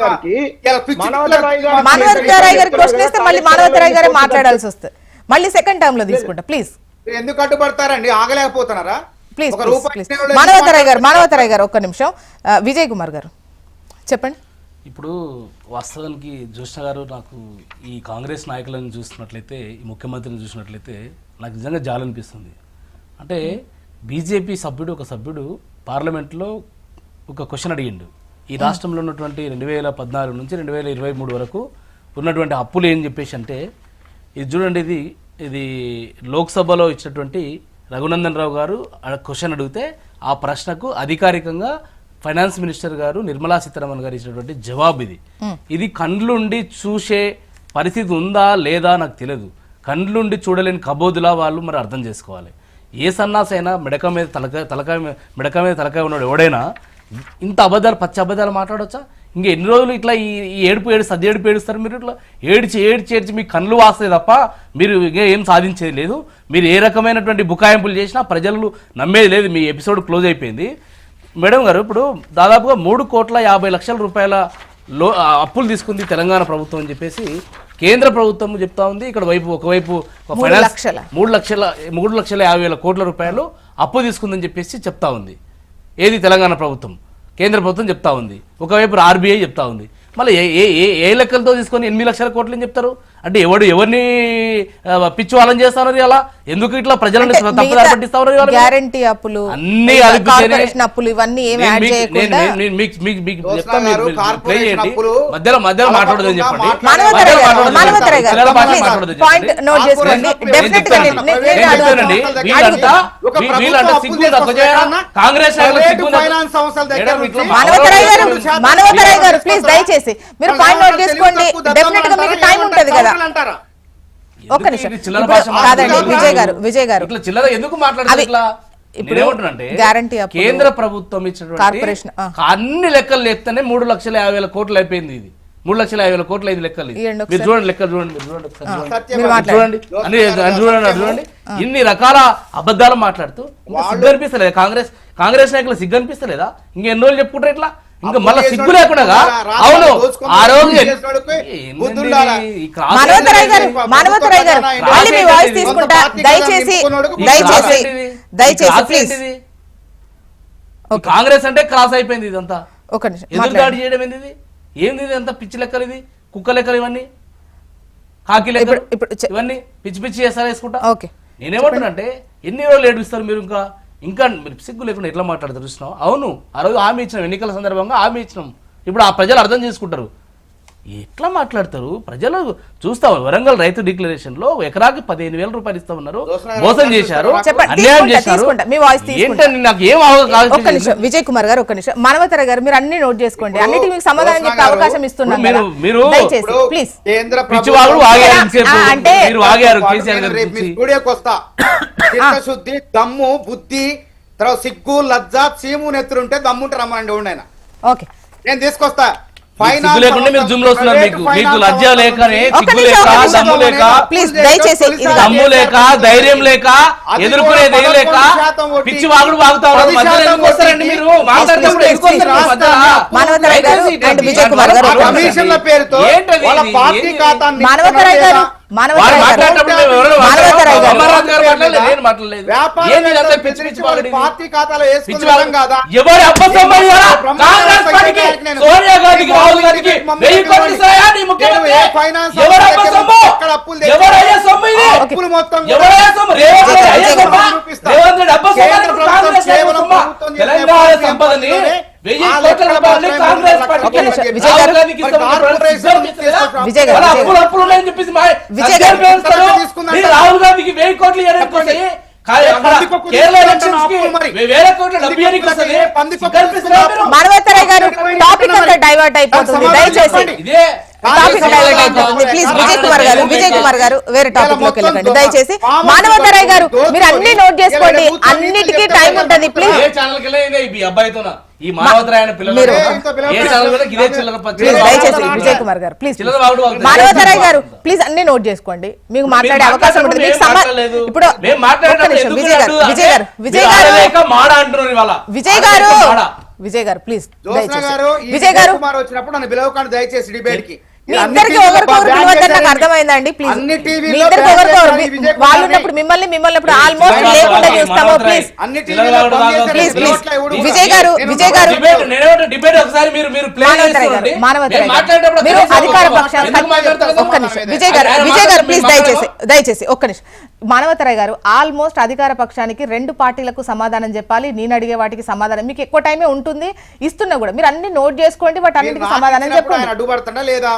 గారికి క్వశ్చన్ ఇస్తే మళ్ళీ మానవతరాయ్ గారే మాట్లాడాల్సి వస్తుంది. మళ్ళీ సెకండ్ టర్మ్ లో తీసుకుంటా ప్లీజ్. ఎందుకు అడ్డుపడతారండి? ఆగలేకపోతున్నారా? ప్లీజ్ మానవతరాయ్ గారు ఒక్క నిమిషం. విజయ్ కుమార్ గారు చెప్పండి. ఇప్పుడు వాస్తవానికి జ్యోత్స్న గారు, నాకు ఈ కాంగ్రెస్ నాయకులను చూసినట్లయితే, ఈ ముఖ్యమంత్రిని చూసినట్లయితే నాకు నిజంగా జాలనిపిస్తుంది. అంటే బీజేపీ ఒక సభ్యుడు పార్లమెంట్లో ఒక క్వశ్చన్ అడిగిండు. ఈ రాష్ట్రంలో ఉన్నటువంటి 2014 నుంచి 2023 వరకు ఉన్నటువంటి అప్పులు ఏం చెప్పేసి అంటే, ఇది చూడండి, ఇది లోక్సభలో ఇచ్చినటువంటి రఘునందన్ రావు గారు క్వశ్చన్ అడిగితే ఆ ప్రశ్నకు అధికారికంగా ఫైనాన్స్ మినిస్టర్ గారు నిర్మలా సీతారామన్ గారు ఇచ్చినటువంటి జవాబు ఇది కండ్లుండి చూసే పరిస్థితి ఉందా లేదా నాకు తెలియదు. కండ్లుండి చూడలేని కబోదులా వాళ్ళు మరి అర్థం చేసుకోవాలి. ఏ సన్నాసైనా మెడక మీద తలకాయ ఉన్నాడు ఎవడైనా ఇంత పచ్చి అబద్ధాలు మాట్లాడవచ్చా? ఇంక ఎన్ని రోజులు ఇట్లా ఈ సద్ది ఏడుపు ఏడుస్తారు మీరు? ఇట్లా ఏడ్చి మీ కళ్ళు వాస్తాయి తప్ప మీరు ఏం సాధించేది లేదు. మీరు ఏ రకమైనటువంటి బుకాయింపులు చేసినా ప్రజలు నమ్మేది లేదు. మీ ఎపిసోడ్ క్లోజ్ అయిపోయింది. మేడం గారు, ఇప్పుడు దాదాపుగా 3,50,00,000 రూపాయల అప్పులు తీసుకుంది తెలంగాణ ప్రభుత్వం అని చెప్పేసి కేంద్ర ప్రభుత్వం చెప్తా ఉంది. ఇక్కడ ఒకవైపు 3,50,00,000 కోట్ల రూపాయలు అప్పు తీసుకుందని చెప్పేసి చెప్తా ఉంది. ఏది తెలంగాణ ప్రభుత్వం, కేంద్ర ప్రభుత్వం చెప్తా ఉంది. ఒకవైపు ఆర్బీఐ చెప్తా ఉంది. మళ్ళీ ఏ లెక్కలతో తీసుకొని 8 లక్షల కోట్లు అని చెప్తారు అంటే ఎవరిని పిచ్చి వాళ్ళని చేస్తారు? అలా ఎందుకు ఇట్లా ప్రజలను తప్పుదారి పట్టిస్తారు? గ్యారెంటీ అప్పులు, అన్ని అప్పులు ఇవన్నీ ఏమి యాడ్ చేయకుండా మధ్యలో మాట్లాడదని చెప్పండి. పాయింట్ నోట్ చేసుకోండి. కాంగ్రెస్ మానవతరాయ్ గారు ప్లీజ్ దయచేసి మీరు పాయింట్ నోట్ చేసుకోండి. డెఫినెట్ గా మీకు టైం ఉంటది కదా. ఒక్క నిమిషం కాదండి విజయ్ గారు ఇట్లా చిల్లర ఎందుకు మాట్లాడాలి? గ్యారంటీ కేంద్ర ప్రభుత్వం ఇచ్చినటువంటి అన్ని లెక్కలు లేస్తేనే 3,50,000 కోట్లు అయిపోయింది. ఇది 3,50,000 కోట్లు 5 లెక్కలు. మీరు చూడండి, లెక్కలు చూడండి, చూడండి. ఇన్ని రకాల అబద్ధాలు మాట్లాడుతూ సిగ్గు అనిపిస్తలేదా? కాంగ్రెస్ నాయకులు సిగ్గు అనిపిస్తలేదా? ఇంకెన్ని రోజులు చెప్పుకుంటారు ఇట్లా? ఇంకా మళ్ళీ సిగ్గు లేకుండా? అవును, ఆ రోజు మానవతరాయ్ గారు మళ్ళీ మీ వాయిస్ తీసుకుంటా. దయచేసి ప్లీజ్. కాంగ్రెస్ అంటే క్రాస్ అయిపోయింది. ఇదంతా ఒక నిమిషం ఎదురు దాడి చేయడం ఏంది అంతా పిచ్చి లెక్కలు, ఇది కుక్క లెక్కలు, ఇవన్నీ కాకి లెక్కలు, ఇవన్నీ పిచ్చి చేస్తారా వేసుకుంటా. నేనేమంటున్నానంటే ఎన్ని రోజులు ఏడుస్తారు మీరు? ఇంకా మీరు సిగ్గు లేకుండా ఎట్లా మాట్లాడతారు చూసినాం. అవును, ఆ రోజు హామీ ఇచ్చినాం, ఎన్నికల సందర్భంగా హామీ ఇచ్చినాం. ఇప్పుడు ఆ ప్రజలు అర్థం చేసుకుంటారు. ఎట్లా మాట్లాడతారు ప్రజలు చూస్తాం. వరంగల్ రైతు డిక్లరేషన్ లో ఎకరాకి 15,000 రూపాయలు ఇస్తామన్నారు, మోసం చేశారు, అన్యాయం చేశారు. ఏంటంటే నాకు ఏం అవకాశం. విజయ్ కుమార్ గారు ఒక్క నిమిషం. మానవతరాయ్ గారు మీరు అన్ని నోట్ చేసుకోండి. అన్నిటికీ మీకు సమాధానం చెప్పే అవకాశం ఇస్తున్నాం. మీరు ప్లీజ్. అంటే ఆగారు కేసీఆర్ గారు. చిత్తశుద్ధి, దమ్ము, బుద్ధి, తర్వాత సిగ్గు, లజ్జ, చీము, నెత్తురుంటే దమ్ముంటే రమ్మనండి ఎవడైనా. ఓకే, నేను తీసుకొస్తా. లేకుండా మీరు జూమ్ లో వస్తున్నారు. మీకు లజ్జ లేకనే, సిగ్గు లేక, దమ్ము లేక, దమ్ము లేక, ధైర్యం లేక, ఎదుర్కొనేది లేక పిచ్చి వాగుడు వాగుతా ఉన్నారు. మధ్యలో ఎందుకు వస్తారండి మీరు? మాట్లాడేటప్పుడు ఎందుకు వస్తారు? మానవతరాయ్ గారు అండ్ విజయ్ కుమార్ గారు కమిషన్ల పేరుతో వాళ్ళ పార్టీ ఖాతాన్ని మానవతరాయ్ గారు మానవతరాయ్ గారు. మానవతరాయ్ గారు. అమర్నాథ్ గారు మాట్లాడలేదు, నేను మాట్లాడలేదు. ఏంది ఇదంతా పిచ్చి పిచ్చి పాలడీ? పార్టీ ఖాతాలో పిచ్చి వేసుకున్న పాలడీ. కాదా? ఎవరి అబద్ధం అయ్యా? కాంగ్రెస్ పార్టీకి, సోనియా గాంధీకి, రాహుల్ గాంధీకి 1000 కోట్లు ఇస్తాయా నీ ముఖ్యమంత్రి? ఎవరి అబద్ధము? ఎవరయ్యా సొమ్ము ఇది? అప్పులు మొత్తం ఎవరయ్యా సొమ్ము? రేవంత్ రెడ్డి అయ్యా సొమ్మా? రేవంత్ రెడ్డి అబ్బా సొమ్మా? కేంద్ర ప్రభుత్వం కాంగ్రెస్ అయ్యా కేవలం సొమ్మా? ప్రభుత్వం చేసే తెలంగాణ ప్రభుత్వం సంపదని చేస్తేనే 1000 కోట్ల రూపాయలని కాంగ్రెస్ పార్టీకి, ఒక్క నిమిషం, విజయ్ రాహుల్ గారు. గాంధీకి ఇస్తామని కార్పొరేషన్ విజయ్ గారు, వాళ్ళ విజయ్ అప్పులు అప్పులు ఉన్నాయని చెప్పేసి విజయ్ గారు. మీరు రాహుల్ గాంధీకి 1000 కోట్లు ఇవ్వడానికి వస్తాయి. కేరళ ఎలక్షన్స్ కి 1000 కోట్ల డబ్బు ఇవ్వడానికి వస్తుంది. కల్పిస్తున్నారా మీరు? మానవతరాయ్ గారు, టాపిక్ అంతా డైవర్ట్ అయిపోతుంది, దయచేసి ఇదే టాపిక్ డైవర్ట్ అయిపోతుంది. ప్లీజ్ విజయ్ కుమార్ గారు వేరే టాపిక్ లోకి వెళ్ళకండి దయచేసి. మానవతరాయ్ గారు, మీరు అన్ని నోట్ చేసుకోండి, అన్నిటికీ టైం ఉంటది ప్లీజ్. ఏ ఛానల్ కి వెళ్ళి ఈ అబ్బాయితోనా ఈ మానవతరాయన పిల్లలు మీరు- ఏ ఛానల్ కూడా ఇదే చిల్లర ప్లీజ్ దయచేసి విజయ్ కుమార్ గారు ప్లీజ్. చిల్లర వాగుడు వాగుతారు. మానవతరాయ్ గారు ప్లీజ్ అన్ని నోట్ చేసుకోండి, మీకు మాట్లాడే అవకాశం ఉంటుంది. మీకు ఇప్పుడు మేము మాట్లాడేటప్పుడు ఒక్క నిమిషం, ఎందుకు విజయ్ గారు అడ్డు అంటే విజయ్ గారు మీరు ఆడలేక మాడ అంటున్నారు ఇవాళ. విజయ్ గారు మాడ. విజయ్ గారు ప్లీజ్ జోత్స్న దయచేసి. గారు, ఈ విజయ్ గారు, కుమార్ వచ్చినప్పుడు నన్ను పిలవకండి దయచేసి డిబేట్ కి. మీ ఇద్దరికి ఒకరికొకరు పిలవద్దని నాకు అర్థమైందండి ప్లీజ్. అన్ని టీవీల్లో మీ ఇద్దరికి బ్యాన్ ఒకరికొకరు చేశారు ఈ విజయ్ కుమార్ని. వాళ్ళు ఉన్నప్పుడు మిమ్మల్ని ఇప్పుడు ఆల్మోస్ట్ లేకుండా చూస్తాము ప్లీజ్. అన్ని టీవీల్లో బంద్ చేశారు. ప్లీజ్ ప్లీజ్ పిలవట్లే ఎవడు విజయ్ కూడా. గారు నేను విజయ్ గారు డిబేట్ నేనేమంటే డిబేట్ ఒకసారి మీరు మీరు ప్లే మానవతరాయ్ గారు, మానవతరాయ్ గారు, మీరు అధికార పక్షాలు ఒక్క నిమిషం విజయ్ గారు ప్లీజ్ దయచేసి ఒక్క నిమిషం. మానవతరాయ్ గారు, ఆల్మోస్ట్ అధికార పక్షానికి 2 పార్టీలకు సమాధానం చెప్పాలి, నేను అడిగే వాటికి సమాధానం మీకు ఎక్కువ టైమే ఉంటుంది, ఇస్తున్నా కూడా మీరు అన్ని నోట్ చేసుకోండి, వాటి అన్నిటికీ మీరు సమాధానం రాసినప్పుడు చెప్పండి. ఆయన అడ్డుపడుతున్నా లేదా?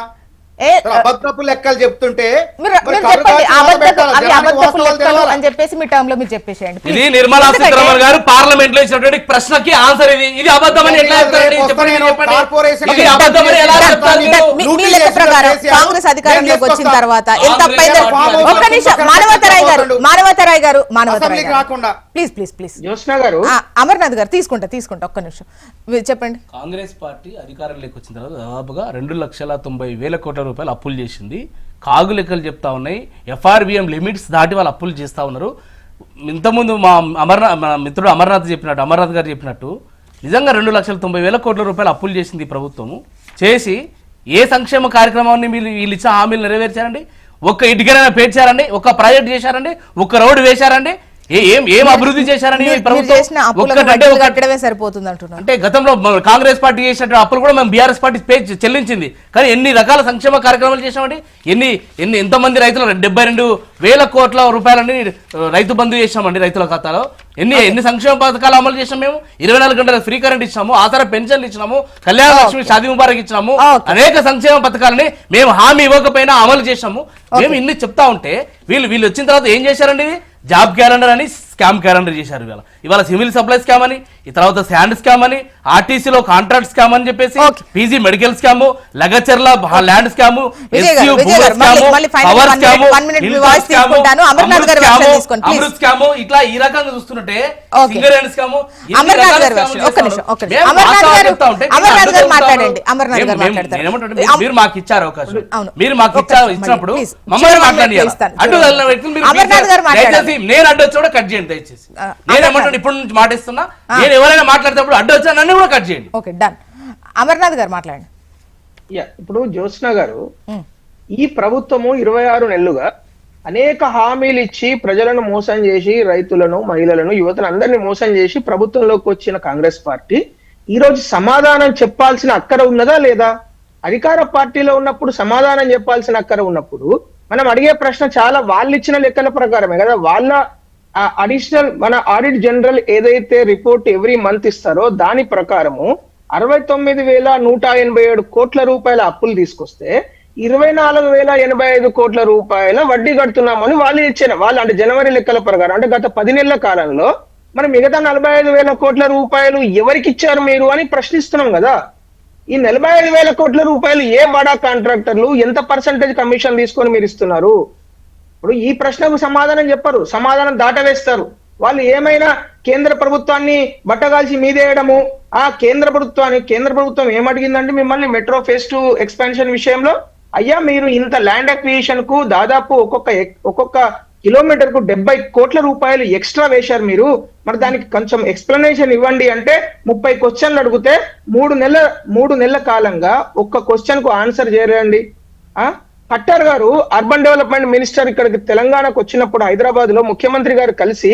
ఏ అబద్ధపు లెక్కలు చెప్తుంటే మీరు మరి చెప్పండి, కరుగాచి అబద్ధపు మొదలుపెట్టాలి. అవి జనానికి అబద్ధపు వాస్తవాలు లెక్కలు తెలవాలి. అని చెప్పేసి మీ టర్మ్ లో మీరు చెప్పేసేయండి ఇది please. నిర్మలా ఎందుకంటే సీతారామన్ గారు పార్లమెంట్ లో ఇచ్చినటువంటి ప్రశ్నకి ఆన్సర్ ఇది అబద్ధమని ఎట్లా చెప్తారండి? చెప్పండి చెప్పండి. ఇది అబద్ధమని ఎలా చెప్తారు మీరు? మీ లెక్క ప్రకారం కాంగ్రెస్ అధికారంలోకి వచ్చిన తర్వాత ఎంత తప్పైందో ఒక్క నిమిషం. మానవతరాయ్ గారు అసెంబ్లీకి రాకుండా. ప్లీజ్ జ్యోత్స్న గారు, అమర్నాథ్ గారు తీసుకుంటా ఒక్క నిమిషం చెప్పండి. కాంగ్రెస్ పార్టీ అధికారంలోకి వచ్చిన తర్వాత దాదాపుగా 2,90,000 కోట్ల రూపాయలు అప్పులు చేసింది. కాగు లెక్కలు చెప్తా ఉన్నాయి, ఎఫ్ఆర్బిఎం లిమిట్స్ దాటి వాళ్ళు అప్పులు చేస్తూ ఉన్నారు. ఇంతకుముందు మా మిత్రుడు అమర్నాథ్ గారు చెప్పినట్టు నిజంగా 2,90,000 కోట్ల రూపాయలు అప్పులు చేసింది ఈ ప్రభుత్వము. చేసి ఏ సంక్షేమ కార్యక్రమాన్ని వీళ్ళు ఇచ్చిన హామీలు నెరవేర్చారండి? ఒక్క ఇటుకైనా పేర్చారండి? ఒక్క ప్రాజెక్ట్ చేశారండి? ఒక్క రోడ్డు వేశారండి? ఏం అభివృద్ధి చేశారని కట్టడమే సరిపోతుంది అంటున్నారు. అంటే గతంలో కాంగ్రెస్ పార్టీ చేసినట్టు అప్పులు కూడా మేము బీఆర్ఎస్ పార్టీ చెల్లించింది. కానీ ఎన్ని రకాల సంక్షేమ కార్యక్రమాలు చేసామండి? ఎంతమంది రైతులు 72,000 కోట్ల రూపాయలని రైతు బంధు చేసామండి రైతుల ఖాతాలో. ఎన్ని సంక్షేమ పథకాలు అమలు చేసాం మేము? 24 గంటల ఫ్రీ కరెంట్ ఇచ్చినాము, ఆధార పెన్షన్లు ఇచ్చినాము, కళ్యాణ లక్ష్మి, షాదీ ముబారక్ ఇచ్చినాము, అనేక సంక్షేమ పథకాలని మేము హామీ ఇవ్వకపోయినా అమలు చేసాము. మేము ఇన్ని చెప్తా ఉంటే వీళ్ళు వచ్చిన తర్వాత ఏం చేశారండి? ఇది జాబ్ క్యాలెండర్ అని స్కామ్ క్యాలెండర్ చేశారు. ఇవాళ సివిల్ సప్లై స్కామ్ అని, ఈ తర్వాత శాండ్ స్కామ్ అని, ఆర్టీసీలో కాంట్రాక్ట్ స్కామ్ అని చెప్పేసి, PG medical scam, Lagacharla land scam, Amrit scam, ఇట్లా ఈ రకంగా చూస్తుంటే సింగరేణి స్కామ్, మీరు మాకు ఇచ్చారు అవకాశం, మీరు మాకు ఇచ్చినప్పుడు మమ్మల్ని మాట్లాడారు. నేను అడ్డు వచ్చి కూడా కట్ చేయండి దయచేసి. నేనేమంటాను ఇప్పుడు నుంచి మాటిస్తున్నా, నేను ఎవరైనా మాట్లాడేటప్పుడు అడ్డు వచ్చా నన్ను కూడా కట్ చేయండి. Okay done. అమర్నాథ్ గారు మాట్లాడండి. ఇప్పుడు జ్యోత్స్న గారు, ఈ ప్రభుత్వము 26 నెలలుగా అనేక హామీలు ఇచ్చి ప్రజలను మోసం చేసి, రైతులను, మహిళలను, యువతను అందరినీ మోసం చేసి ప్రభుత్వంలోకి వచ్చిన కాంగ్రెస్ పార్టీ ఈ రోజు సమాధానం చెప్పాల్సిన అక్కర ఉన్నదా లేదా? అధికార పార్టీలో ఉన్నప్పుడు సమాధానం చెప్పాల్సిన అక్కర ఉన్నప్పుడు మనం అడిగే ప్రశ్న చాలా వాళ్ళు ఇచ్చిన లెక్కల ప్రకారమే కదా. వాళ్ళ అడిషనల్ మన ఆడిట్ జనరల్ ఏదైతే రిపోర్ట్ ఎవ్రీ మంత్ ఇస్తారో దాని ప్రకారము 69,187 కోట్ల రూపాయల అప్పులు తీసుకొస్తే 24,085 కోట్ల రూపాయల వడ్డీ కడుతున్నామని వాళ్ళు ఇచ్చిన అంటే జనవరి లెక్కల ప్రకారం, అంటే గత 10 నెలల కాలంలో మనం మిగతా 45,000 కోట్ల రూపాయలు ఎవరికి ఇచ్చారు మీరు అని ప్రశ్నిస్తున్నాం కదా. ఈ 45,000 కోట్ల రూపాయలు ఏ బడా కాంట్రాక్టర్లు ఎంత పర్సంటేజ్ కమిషన్ తీసుకొని మీరు ఇస్తున్నారు? ఇప్పుడు ఈ ప్రశ్నకు సమాధానం చెప్పరు, సమాధానం దాటవేస్తారు. వాళ్ళు ఏమైనా కేంద్ర ప్రభుత్వాన్ని బట్టగాల్చి మీదేయడము, ఆ కేంద్ర ప్రభుత్వం ఏమడిగిందంటే మిమ్మల్ని మెట్రో ఫేజ్ 2 ఎక్స్పాన్షన్ విషయంలో, అయ్యా మీరు ఇంత ల్యాండ్ అక్విజిషన్ కు దాదాపు ఒక్కొక్క కిలోమీటర్ కు 70 కోట్ల రూపాయలు ఎక్స్ట్రా వేశారు మీరు, మరి దానికి కొంచెం ఎక్స్ప్లెనేషన్ ఇవ్వండి అంటే 30 క్వశ్చన్లు అడిగితే 3 నెలల కాలంగా ఒక్క క్వశ్చన్ కు ఆన్సర్ చేయరండి. ఖట్టర్ గారు అర్బన్ డెవలప్మెంట్ మినిస్టర్ ఇక్కడికి తెలంగాణకు వచ్చినప్పుడు హైదరాబాద్ లో ముఖ్యమంత్రి గారు కలిసి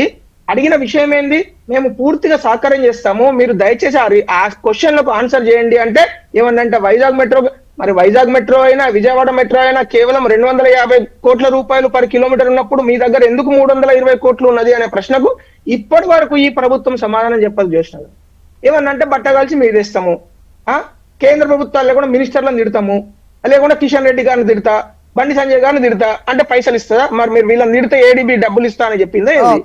అడిగిన విషయం ఏంది, మేము పూర్తిగా సహకారం చేస్తాము, మీరు దయచేసి ఆ క్వశ్చన్లకు ఆన్సర్ చేయండి అంటే ఏమన్నంటే వైజాగ్ మెట్రో, మరి వైజాగ్ మెట్రో అయినా విజయవాడ మెట్రో అయినా కేవలం 250 కోట్ల రూపాయలు పర్ కిలోమీటర్ ఉన్నప్పుడు మీ దగ్గర ఎందుకు 320 కోట్లు ఉన్నది అనే ప్రశ్నకు ఇప్పటి వరకు ఈ ప్రభుత్వం సమాధానం చెప్పదు. చూసినారు ఏమన్నంటే బట్టగాల్చి మీరు ఇస్తాము, కేంద్ర ప్రభుత్వాల్లో కూడా మినిస్టర్లను తిడతాము, లేకుండా కిషన్ రెడ్డి గారిని తిడతా, బండి సంజయ్ గారిని తిడతా అంటే పైసలు ఇస్తుందా, మరి మీరు వీళ్ళని తిడితే ఏడీబీ డబ్బులు ఇస్తా అని చెప్పిందా ఏంది?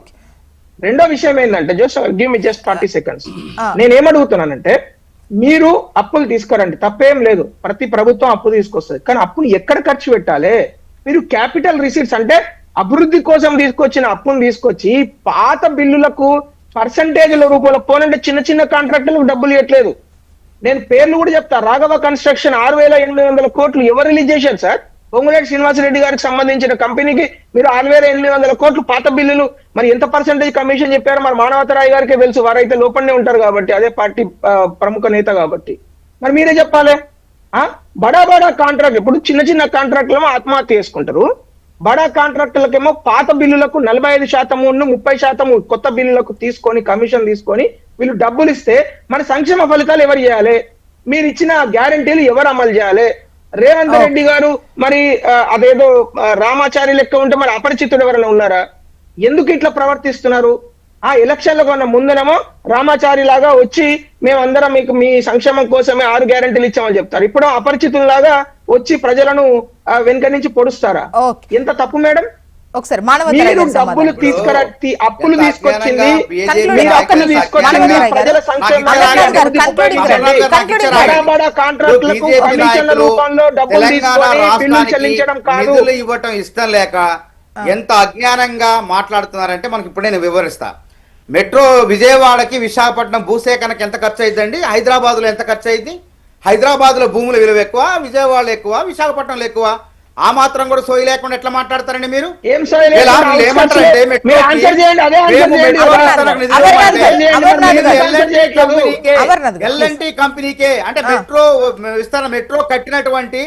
రెండో విషయం ఏంటంటే గివ్ మీ జస్ట్ 40 seconds. నేనేమడుగుతున్నానంటే మీరు అప్పులు తీసుకురండి, తప్పేం లేదు, ప్రతి ప్రభుత్వం అప్పు తీసుకొస్తుంది, కానీ అప్పుని ఎక్కడ ఖర్చు పెట్టాలి? మీరు క్యాపిటల్ రిసీట్స్ అంటే అభివృద్ధి కోసం తీసుకొచ్చిన అప్పును తీసుకొచ్చి పాత బిల్లులకు పర్సంటేజ్ల రూపంలో పోనంటే చిన్న చిన్న కాంట్రాక్టులకు డబ్బులు ఇవ్వట్లేదు. నేను పేర్లు కూడా చెప్తా, రాఘవ కన్స్ట్రక్షన్ 6,800 కోట్లు ఎవరు రిలీజ్ చేశారు సార్? పొంగులేటి శ్రీనివాసరెడ్డి గారికి సంబంధించిన కంపెనీకి మీరు 6,800 కోట్లు పాత బిల్లులు, మరి ఎంత పర్సెంటేజ్ కమిషన్ చెప్పారో మరి మానవతరాయ్ గారికే తెలుసు, వారైతే లోపలనే ఉంటారు కాబట్టి, అదే పార్టీ ప్రముఖ నేత కాబట్టి. మరి మీరే చెప్పాలి. బడా కాంట్రాక్ట్, ఇప్పుడు చిన్న చిన్న కాంట్రాక్టులేమో ఆత్మహత్య చేసుకుంటారు, బడా కాంట్రాక్టులకేమో పాత బిల్లులకు 45% 30% కొత్త బిల్లులకు తీసుకొని కమిషన్ తీసుకొని వీళ్ళు డబ్బులు ఇస్తే మన సంక్షేమ ఫలితాలు ఎవరు చేయాలి? మీరు ఇచ్చిన గ్యారంటీలు ఎవరు అమలు చేయాలి? రేవంత్ రెడ్డి గారు మరి అదేదో రామాచారి లెక్క ఉంటే మరి అపరిచితుడు ఎవరైనా ఉన్నారా? ఎందుకు ఇట్లా ప్రవర్తిస్తున్నారు? ఎలక్షన్లకు ఉన్న ముందనేమో రామాచారి లాగా వచ్చి మేమందరం మీకు మీ సంక్షేమం కోసమే 6 గ్యారెంటీలు ఇచ్చామని చెప్తారు, ఇప్పుడు అపరిచితుల్లాగా వచ్చి ప్రజలను వెనుక నుంచి పొడుస్తారా? ఎంత తప్పు మేడం? ఒకసారి మీరు డబ్బులు అప్పులు తీసుకొచ్చింది, మీరు అప్పులు తీసుకొచ్చింది ప్రజల సంక్షేమానికి కాంట్రాక్టులకు కమిషన్ల రూపంలో డబ్బులు తీసుకొని బిల్లులు చెల్లించడం కాదు. ఇవ్వటం ఇష్టం లేక ఎంత అజ్ఞానంగా మాట్లాడుతున్నారంటే మనకి ఇప్పుడు నేను వివరిస్తా. మెట్రో విజయవాడకి విశాఖపట్నం భూసేకరణకి ఎంత ఖర్చు అయిందండి? హైదరాబాద్ లో ఎంత ఖర్చు అయింది? హైదరాబాద్ లో భూముల విలువ ఎక్కువ, విజయవాడలో ఎక్కువ, విశాఖపట్నంలో ఎక్కువ. ఆ మాత్రం కూడా సోయి లేకుండా ఎట్లా మాట్లాడతారండి మీరు? ఎల్ఎన్టీ కంపెనీకే అంటే మెట్రో విస్తరణ, మెట్రో కట్టినటువంటి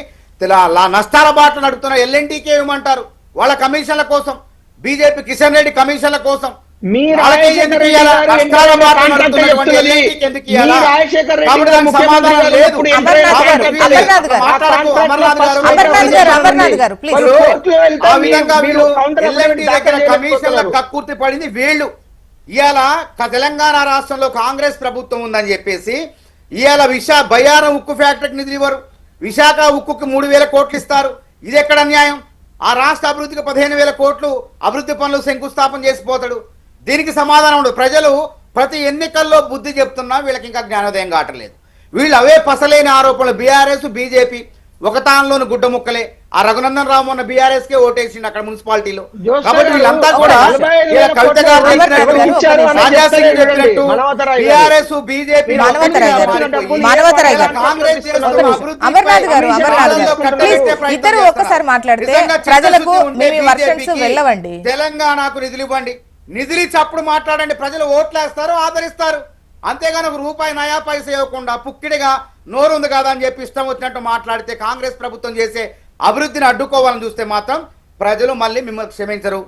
నష్టాల బాటలు నడుపుతున్న ఎల్ఎన్టీకే ఏమంటారు? వాళ్ళ కమిషన్ల కోసం, బీజేపీ కిషన్ రెడ్డి కమిషన్ల కోసం కక్కుర్తి పడింది వీళ్ళు. ఇవాళ తెలంగాణ రాష్ట్రంలో కాంగ్రెస్ ప్రభుత్వం ఉందని చెప్పేసి ఇవాళ బయ్యారం ఉక్కు ఫ్యాక్టరీకి నిధులు ఇవ్వరు, విశాఖ ఉక్కుకి 3,000 కోట్లు ఇస్తారు. ఇది ఎక్కడ న్యాయం? ఆ రాష్ట్ర అభివృద్ధికి 15,000 కోట్లు అభివృద్ధి పనులు శంకుస్థాపన చేసిపోతాడు. దీనికి సమాధానం ఉండదు. ప్రజలు ప్రతి ఎన్నికల్లో బుద్ధి చెప్తున్నా వీళ్ళకి ఇంకా జ్ఞానోదయం కావట్లేదు. వీళ్ళు అవే పసలేని ఆరోపణలు. బీఆర్ఎస్ బీజేపీ ఒక తానులోని గుడ్డ ముక్కలే. ఆ రఘునందన్ రావు మొన్న బీఆర్ఎస్ కే ఓటేసిండు అక్కడ మున్సిపాలిటీలో. కాబట్టి వీళ్ళంతా కూడా కవిత గారు బీఆర్ఎస్ బీజేపీ తెలంగాణకు నిధులు ఇవ్వండి, నిధులు ఇచ్చి అప్పుడు మాట్లాడండి. ప్రజలు ఓట్లేస్తారు, ఆదరిస్తారు. అంతేగాని ఒక రూపాయి నయా పైసా ఇవ్వకుండా పుక్కిడిగా నోరుంది కదా అని చెప్పి ఇష్టం వచ్చినట్టు మాట్లాడితే కాంగ్రెస్ ప్రభుత్వం చేసే అభివృద్ధిని అడ్డుకోవాలని చూస్తే మాత్రం ప్రజలు మళ్ళీ మిమ్మల్ని క్షమించరు.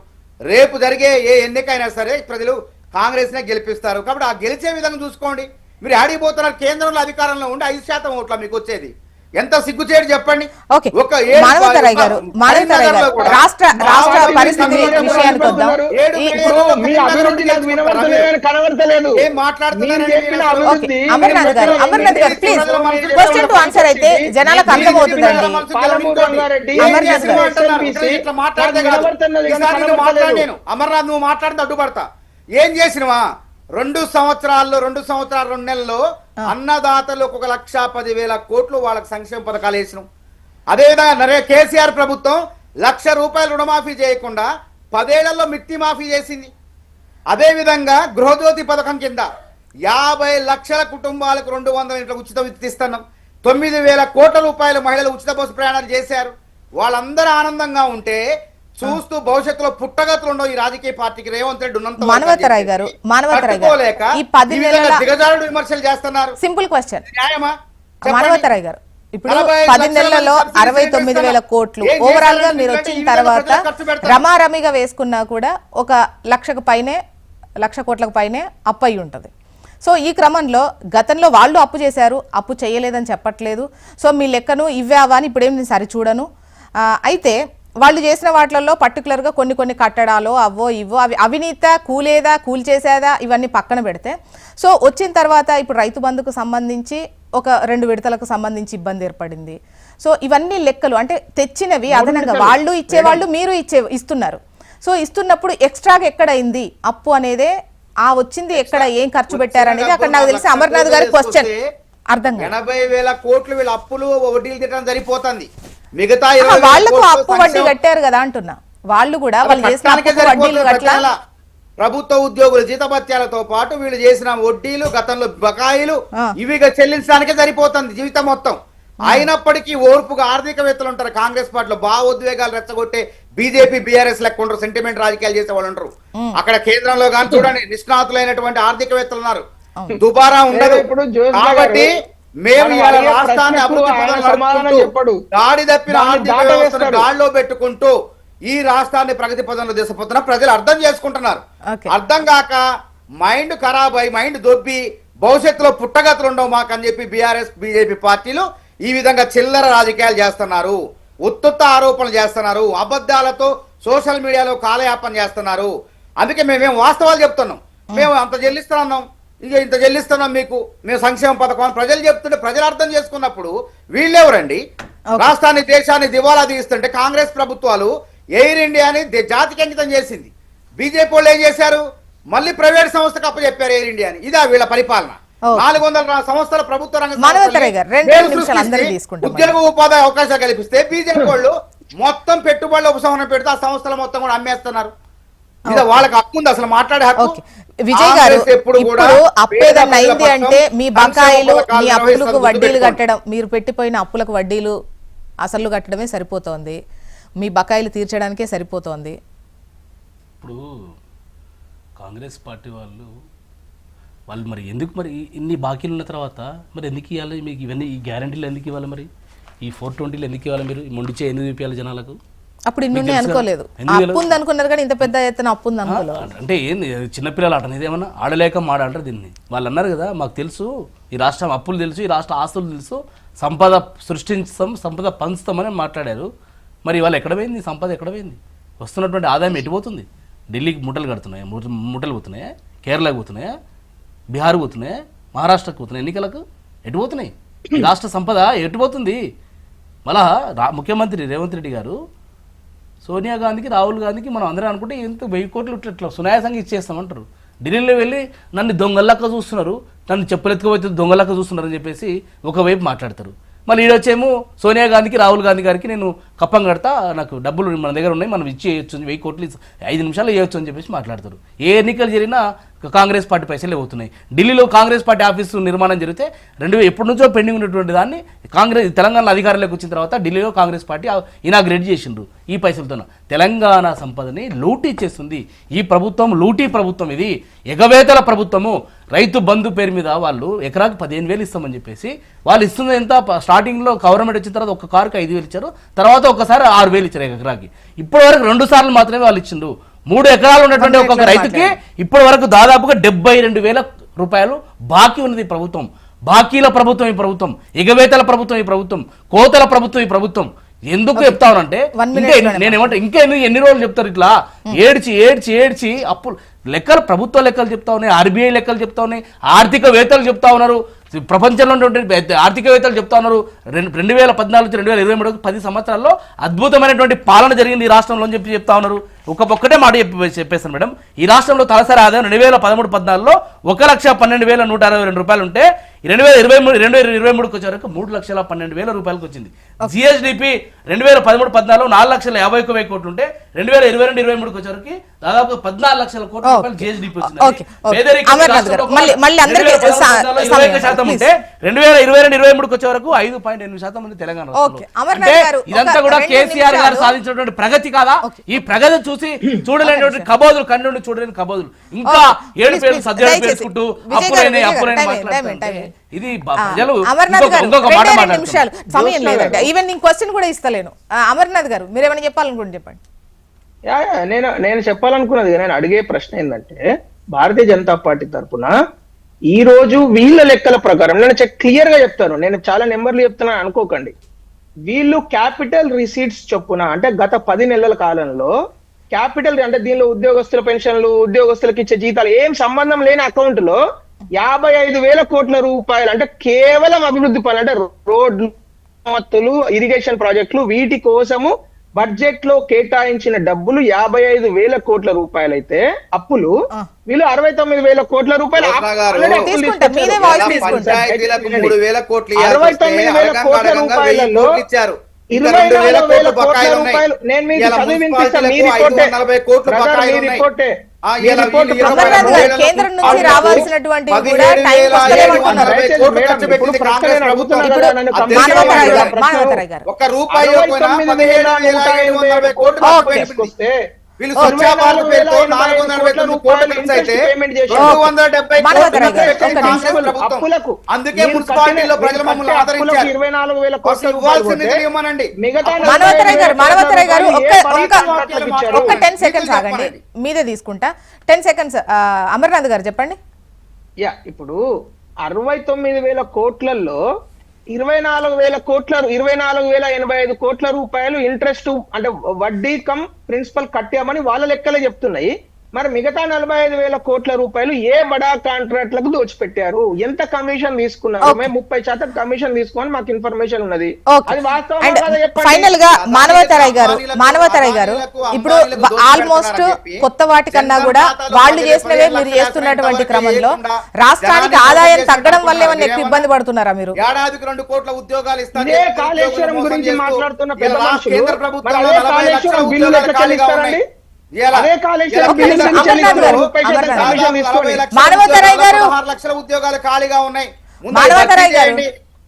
రేపు జరిగే ఏ ఎన్నికైనా సరే ప్రజలు కాంగ్రెస్ నే గెలిపిస్తారు. కాబట్టి ఆ గెలిచే విధంగా చూసుకోండి. మీరు ఆడిపోతున్నారు. కేంద్రంలో అధికారంలో ఉండి 5% ఓట్ల మీకు వచ్చేది ఎంత సిగ్గుచేటు చెప్పండి. రాష్ట్ర పరిస్థితి విషయానికి వద్దాం. అమర్నాథ్ గారు ప్లీజ్ క్వశ్చన్ టు ఆన్సర్ అయితే జనాలకు అర్థమవుతుందండి. అమర్నాథ్ నువ్వు మాట్లాడితే అడ్డుపడతా. ఏం చేసినవా? 2 సంవత్సరాలు 2 నెలల్లో అన్నదాతలకు 1,10,000 కోట్లు వాళ్ళకి సంక్షేమ పథకాలు వేసినాం. అదేవిధంగా కేసీఆర్ ప్రభుత్వం ₹1,00,000 రుణమాఫీ చేయకుండా 10 ఏళ్లలో మిట్టి మాఫీ చేసింది. అదేవిధంగా గృహజ్యోతి పథకం కింద 50 లక్షల కుటుంబాలకు 200 యూనిట్ల ఉచిత విద్యుత్ ఇస్తున్నాం. 9,000 కోట్ల రూపాయలు మహిళలు ఉచిత బస్సు ప్రయాణాలు చేశారు. వాళ్ళందరూ ఆనందంగా ఉంటే చూస్తూ భవిష్యత్తులో పుట్టగతులు ఉండవు ఈ రాజకీయ పార్టీకి. రేవంత్ రెడ్డి మానవతరాయ్ గారు ఈ 10 నెలల దిగజారుడు విమర్శలు చేస్తున్నారు. సింపుల్ క్వశ్చన్ మానవతరాయ్ గారు, ఇప్పుడు 10 నెలలలో 69,000 కోట్లు ఓవరాల్ గా మీరు వచ్చిన తర్వాత రమారమిగా వేసుకున్నా కూడా 1,00,000 కోట్లకు పైనే అప్పు అయి ఉంటుంది. సో ఈ క్రమంలో గతంలో వాళ్ళు అప్పు చేశారు, అప్పు చేయలేదని చెప్పట్లేదు. సో మీ లెక్కను ఇవ్వావా అని ఇప్పుడేం నేను సరిచూడను. అయితే వాళ్ళు చేసిన వాటిల్లో పర్టికులర్గా కొన్ని కట్టడాలు అవో ఇవో అవి అవినీత కూలేదా కూల్చేసేదా ఇవన్నీ పక్కన పెడితే, సో వచ్చిన తర్వాత ఇప్పుడు రైతు బంధుకు సంబంధించి ఒక 2 విడతలకు సంబంధించి ఇబ్బంది ఏర్పడింది. సో ఇవన్నీ లెక్కలు అంటే తెచ్చినవి అదనంగా వాళ్ళు ఇచ్చేవాళ్ళు మీరు ఇస్తున్నారు. సో ఇస్తున్నప్పుడు ఎక్స్ట్రాగా ఎక్కడ అయింది అప్పు అనేదే, ఆ వచ్చింది ఎక్కడ ఏం ఖర్చు పెట్టారనేది అక్కడ నాకు తెలిసి అమర్నాథ్ గారి క్వశ్చన్ అర్థం కాదు. 80,000 కోట్లు వీళ్ళ అప్పులు వడ్డీలు తిట్టడం సరిపోతుంది. మిగతా వాళ్ళకు అప్పు వడ్డీ కట్టారు కదా అంటున్నా, వాళ్ళు కూడా వాళ్ళు చేసిన వడ్డీలు కట్టాల. ప్రభుత్వ ఉద్యోగుల జీతభత్యాలతో పాటు వీళ్ళు చేసిన వడ్డీలు గతంలో బకాయిలు ఇవి చెల్లించడానికే సరిపోతుంది జీవితం మొత్తం. అయినప్పటికీ ఓర్పుగా ఆర్థికవేత్తలు ఉంటారు కాంగ్రెస్ పార్టీలో, భావోద్వేగాలు రెచ్చగొట్టే బీజేపీ బీఆర్ఎస్ లెక్క ఉంటారు, సెంటిమెంట్ రాజకీయాలు చేసే వాళ్ళు ఉంటారు. అక్కడ కేంద్రంలో కానీ చూడండి నిష్ణాతులైనటువంటి ఆర్థికవేత్తలు ఉన్నారు, దుబారా ఉండదు. కాబట్టి మేము రాష్ట్రాన్ని అభివృద్ధి గాడి తప్పిన ఆర్థిక వ్యవస్థను గాడిలో పెట్టుకుంటూ ఈ రాష్ట్రాన్ని ప్రగతి పదంలో దిశపోతున్న ప్రజలు అర్థం చేసుకుంటున్నారు. అర్థం కాక మైండ్ ఖరాబ్ అయి మైండ్ దొబ్బి భవిష్యత్తులో పుట్టగతులు ఉండవు మాకు అని చెప్పి బీఆర్ఎస్ బీజేపీ పార్టీలు ఈ విధంగా చిల్లర రాజకీయాలు చేస్తున్నారు, ఉత్తుత్త ఆరోపణలు చేస్తున్నారు, అబద్ధాలతో సోషల్ మీడియాలో కాలయాపన చేస్తున్నారు. అందుకే మేమేం వాస్తవాలు చెప్తున్నాం, మేము అంత చెల్లిస్తున్నాం ఇక ఇంత చెల్లిస్తున్నాం మీకు, మేము సంక్షేమ పథకం ప్రజలు చెప్తుంటే ప్రజలు అర్థం చేసుకున్నప్పుడు వీళ్ళెవరండి రాష్ట్రాన్ని దేశాన్ని దివాలా తీస్తుంటే కాంగ్రెస్ ప్రభుత్వాలు ఎయిర్ ఇండియాని జాతికి అంకితం చేసింది. బీజేపీ వాళ్ళు ఏం చేశారు, మళ్ళీ ప్రైవేట్ సంస్థకు అప్పచెప్పారు ఎయిర్ ఇండియాని. ఇదా వీళ్ళ పరిపాలన. 400 సంస్థల ప్రభుత్వ రంగ ఉద్యోగ ఉపాధి అవకాశాలు కల్పిస్తే బీజేపీ వాళ్ళు మొత్తం పెట్టుబడులు ఉపశమనం పెడితే ఆ సంస్థలు మొత్తం కూడా అమ్మేస్తున్నారు. ఇదా వాళ్ళకి హక్కు ఉంది అసలు మాట్లాడే హక్కు? విజయ్ గారు ఇప్పుడు అప్పేదన్నా అయింది అంటే మీ బకాయిలు మీ అప్పులకు వడ్డీలు కట్టడం, మీరు పెట్టిపోయిన అప్పులకు వడ్డీలు అసలు కట్టడమే సరిపోతోంది, మీ బకాయిలు తీర్చడానికే సరిపోతోంది. ఇప్పుడు కాంగ్రెస్ పార్టీ వాళ్ళు మరి ఎందుకు మరి ఇన్ని బాకీలు ఉన్న తర్వాత మరి ఎందుకు ఇవ్వాలి మీకు ఇవన్నీ, ఈ గ్యారంటీలు ఎందుకు ఇవ్వాలి, మరి ఈ 420 ఎందుకు ఇవ్వాలి, మీరు మొండిచే ఎందుకు చూపించాలి జనాలకు? అప్పుడు ఇన్ని అనుకోలేదు, అప్పు ఉంది అనుకున్నారు కానీ ఇంత పెద్ద ఎత్తున అప్పు ఉంది అనుకోలేదు. అంటే ఏంది చిన్నపిల్లలు ఆట ఇదేమన్నా ఆడలేక మాట అంటారు దీన్ని. వాళ్ళు అన్నారు కదా మాకు తెలుసు ఈ రాష్ట్రం అప్పులు తెలుసు, ఈ రాష్ట్ర ఆస్తులు తెలుసు, సంపద సృష్టించాం, సంపద పంచుతామని మాట్లాడారు. మరి వాళ్ళు ఎక్కడ పోయింది సంపద, ఎక్కడ పోయింది? వస్తున్నటువంటి ఆదాయం ఎటుపోతుంది? ఢిల్లీకి మూటలు కడుతున్నాయా, మూటలు పోతున్నాయా, కేరళకు పోతున్నాయా, బీహార్ పోతున్నాయా, మహారాష్ట్రకు పోతున్నాయి, ఎన్నికలకు ఎటుపోతున్నాయి? ఈ రాష్ట్ర సంపద ఎటుపోతుంది? మళ్ళా ముఖ్యమంత్రి రేవంత్ రెడ్డి గారు సోనియా గాంధీకి రాహుల్ గాంధీకి మనం అందరం అనుకుంటే ఎంత 1000 కోట్లు ఇట్లా సునాయాసంగా ఇచ్చేస్తామంటారు. ఢిల్లీలో వెళ్ళి నన్ను దొంగలక్క చూస్తున్నారు, నన్ను చెప్పులెత్తుకుపోతే దొంగలక్క చూస్తున్నారు అని చెప్పేసి ఒకవైపు మాట్లాడతారు. మళ్ళీ ఈడొచ్చేమో సోనియా గాంధీకి రాహుల్ గాంధీ గారికి నేను కప్పం కడతా, నాకు డబ్బులు మన దగ్గర ఉన్నాయి, మనం ఇచ్చేయచ్చు, 1000 కోట్లు 5 నిమిషాలు వేయచ్చు అని చెప్పేసి మాట్లాడతారు. ఏ ఎన్నికలు జరిగినా కాంగ్రెస్ పార్టీ పైసలే అవుతున్నాయి. ఢిల్లీలో కాంగ్రెస్ పార్టీ ఆఫీసు నిర్మాణం జరిగితే ఎప్పటి నుంచో పెండింగ్ ఉన్నటువంటి దాన్ని కాంగ్రెస్ తెలంగాణ అధికారంలోకి వచ్చిన తర్వాత ఢిల్లీలో కాంగ్రెస్ పార్టీ ఇనాగ్రేట్ చేసిండ్రు ఈ పైసలతో. తెలంగాణ సంపదని లూటీ చేస్తుంది ఈ ప్రభుత్వం, లూటీ ప్రభుత్వం ఇది, ఎగవేతల ప్రభుత్వము. రైతు బంధు పేరు మీద వాళ్ళు ఎకరాకి 15,000 ఇస్తామని చెప్పేసి వాళ్ళు ఇస్తున్నది ఎంత? స్టార్టింగ్లో గవర్నమెంట్ వచ్చిన తర్వాత ఒక కారుకి 5,000 ఇచ్చారు, తర్వాత ఒకసారి 6,000 ఇచ్చారు ఎకరాకి. ఇప్పటి వరకు 2 సార్లు మాత్రమే వాళ్ళు ఇచ్చిండ్రు. 3 ఎకరాలు ఉన్నటువంటి ఒక్కొక్క రైతుకి ఇప్పటి వరకు దాదాపుగా 72,000 రూపాయలు బాకీ ఉన్నది ఈ ప్రభుత్వం. బాకీల ప్రభుత్వం ఈ ప్రభుత్వం, ఎగవేతల ప్రభుత్వం ఈ ప్రభుత్వం, కోతల ప్రభుత్వం ఈ ప్రభుత్వం. ఎందుకు చెప్తానంటే నేనేమంటా ఇంకా ఎన్ని రోజులు చెప్తారు ఇట్లా ఏడ్చి ఏడ్చి ఏడ్చి అప్పులు లెక్కలు, ప్రభుత్వ లెక్కలు చెప్తా ఉన్నాయి, ఆర్బీఐ లెక్కలు చెప్తా ఉన్నాయి, ఆర్థికవేత్తలు చెప్తా ఉన్నారు, ప్రపంచంలో ఉన్నటువంటి ఆర్థికవేత్తలు చెప్తా ఉన్నారు. 2014 నుంచి 2023 10 సంవత్సరాల్లో అద్భుతమైనటువంటి పాలన జరిగింది ఈ రాష్ట్రంలో అని చెప్తా ఉన్నారు. ఒక్కటే మాట చెప్పేస్తాను మేడం, ఈ రాష్ట్రంలో తలసరి ఆదాయం 2013-14లో 1,12,162 రూపాయలు ఉంటే 2023 వచ్చే వరకు 3,12,000 రూపాయలకు వచ్చింది. జిఎస్డిపి 2013-14లో 4,50,000 కోట్లు ఉంటే 2022-23 వచ్చే వరకు దాదాపు 14,00,000 కోట్ల రూపాయలు జిఎస్డిపి వచ్చింది. 20% ఉంటే 2022-23 వచ్చే వరకు 5.8% మంది తెలంగాణ. ఇదంతా కూడా కేసీఆర్ గారు సాధించినటువంటి ప్రగతి కాదా? ఈ ప్రగతి చూసి చూడలేనటువంటి కబోదులు, కన్నుండి చూడలేని కబోదులు ఇంకా 7 పేర్లు సజ్జలు పేర్చుకుంటూ అప్పులైన మాట్లాడుతుంటే ఇది ప్రజలు అమర్నాథ్ గారు ఇంకొక మాట 2 మాట్లాడుతున్నారు. నిమిషాలు సమయం లేదండి. ఈవెన్ నేను క్వశ్చన్ కూడా ఇస్తలేను. అమర్నాథ్ గారు మీరు ఏమైనా చెప్పాలనుకుంటే చెప్పండి. నేను చెప్పాలనుకున్నది, నేను అడిగే ప్రశ్న ఏంటంటే భారతీయ జనతా పార్టీ తరఫున ఈ రోజు వీళ్ళ లెక్కల ప్రకారం నేను క్లియర్ గా చెప్తాను, నేను చాలా నెంబర్లు చెప్తున్నాను అనుకోకండి. వీళ్ళు క్యాపిటల్ రిసీట్స్ చొప్పున అంటే గత 10 నెలల కాలంలో క్యాపిటల్ అంటే దీనిలో ఉద్యోగస్తుల పెన్షన్లు, ఉద్యోగస్తులకు ఇచ్చే జీతాలు ఏం సంబంధం లేని అకౌంట్ లో 55,000 కోట్ల రూపాయలు అంటే కేవలం అభివృద్ధి పనులు అంటే రోడ్లు, మరమ్మతులు, ఇరిగేషన్ ప్రాజెక్టులు వీటి కోసము బడ్జెట్ లో కేటాయించిన డబ్బులు 55,000 కోట్ల రూపాయలు అయితే అప్పులు వీళ్ళు 69,000 కోట్ల రూపాయలు తీసుకుంటా, మీదే వాయిస్ తీసుకుంటా. పంచాయతీలకు 3,000 కోట్లు 69,000 కోట్ల రూపాయలలో 24,000 కోట్ల రూపాయలు నేను మీకు చదివి వినిపిస్తాను. మీ రిపోర్టే అమర్నాథ్ గారు కేంద్రం నుంచి రావాల్సినటువంటి కూడా టైం వస్తలేమంటున్నారు. మానవతరాయ్ గారు ఒక రూపాయి అందుకే మున్సిపాలిటీలో ప్రజలు మమ్మల్ని ఆదరించారు. 24,000 కోట్ల మానవతరాయ్ గారు ఒక్క 10 సెకండ్స్ ఆగండి, మీదే తీసుకుంటా. 10 సెకండ్స్. అమర్నాథ్ గారు చెప్పండి. ఇప్పుడు 69,000 కోట్లలో 24,085 కోట్ల రూపాయలు ఇంట్రెస్ట్ అంటే వడ్డీ కమ్ ప్రిన్సిపల్ కట్టామని వాళ్ళ లెక్కలే చెప్తున్నాయి. మరి మిగతా 45,000 కోట్ల రూపాయలు ఏ బడా కాంట్రాక్ట్లకు దోచిపెట్టారు, ఎంత కమిషన్ తీసుకున్నారు? మేము 30% కమిషన్ తీసుకొని మాకు ఇన్ఫర్మేషన్ ఉన్నది. అది ఫైనల్ గా మానవతరాయ్ గారు ఇప్పుడు ఆల్మోస్ట్ కొత్త వాటికన్నా కూడా వాళ్ళు చేసినవే మీరు చేస్తున్నటువంటి క్రమంలో రాష్ట్రానికి ఆదాయం తగ్గడం వల్ల ఏమన్నా ఎక్కువ ఇబ్బంది పడుతున్నారా మీరు? ఏడాదికి 2 కోట్ల ఉద్యోగాలు ఇస్తారు. కాళేశ్వరం గురించి మాట్లాడుతున్న పెద్ద మనుషులు కాళేశ్వరం బిల్లులు ఎట్లా చెల్లిస్తారండి? మానవతరాయ్ గారు 6 లక్షల ఉద్యోగాలు ఖాళీగా ఉన్నాయి.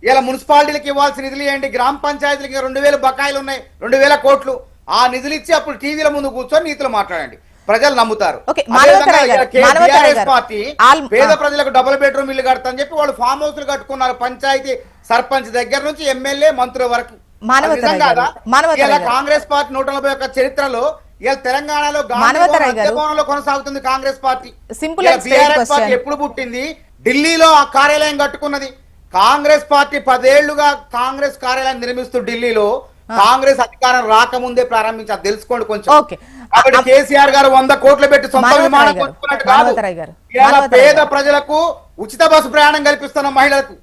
ఇలా మున్సిపాలిటీలకు ఇవ్వాల్సిన నిధులు ఏంటి? గ్రామ పంచాయతీలకి 2,000 బకాయిలు ఉన్నాయి, 2,000 కోట్లు. ఆ నిధులు ఇచ్చి అప్పుడు టీవీల ముందు కూర్చొని నీతులు మాట్లాడండి, ప్రజలు నమ్ముతారు. పార్టీ పేద ప్రజలకు డబుల్ బెడ్రూమ్ ఇల్లు కడతారని చెప్పి వాళ్ళు ఫామ్ హౌస్లు కట్టుకున్నారు. పంచాయతీ సర్పంచ్ దగ్గర నుంచి ఎమ్మెల్యే మంత్రుల వరకు. కాంగ్రెస్ పార్టీ 141 చరిత్రలో తెలంగాణలో గాంధీ కొనసాగుతుంది కాంగ్రెస్ పార్టీ. బీఆర్ఎస్ పార్టీ ఎప్పుడు పుట్టింది? ఢిల్లీలో ఆ కార్యాలయం కట్టుకున్నది. కాంగ్రెస్ పార్టీ 10 ఏళ్లుగా కాంగ్రెస్ కార్యాలయం నిర్మిస్తూ ఢిల్లీలో కాంగ్రెస్ అధికారం రాకముందే ప్రారంభించారు, తెలుసుకోండి కొంచెం. కాబట్టి కేసీఆర్ గారు 100 కోట్లు పెట్టి సొంత విమానం కొనుక్కున్నట్టు కాదు. పేద ప్రజలకు ఉచిత బస్సు ప్రయాణం కల్పిస్తున్న మహిళలకు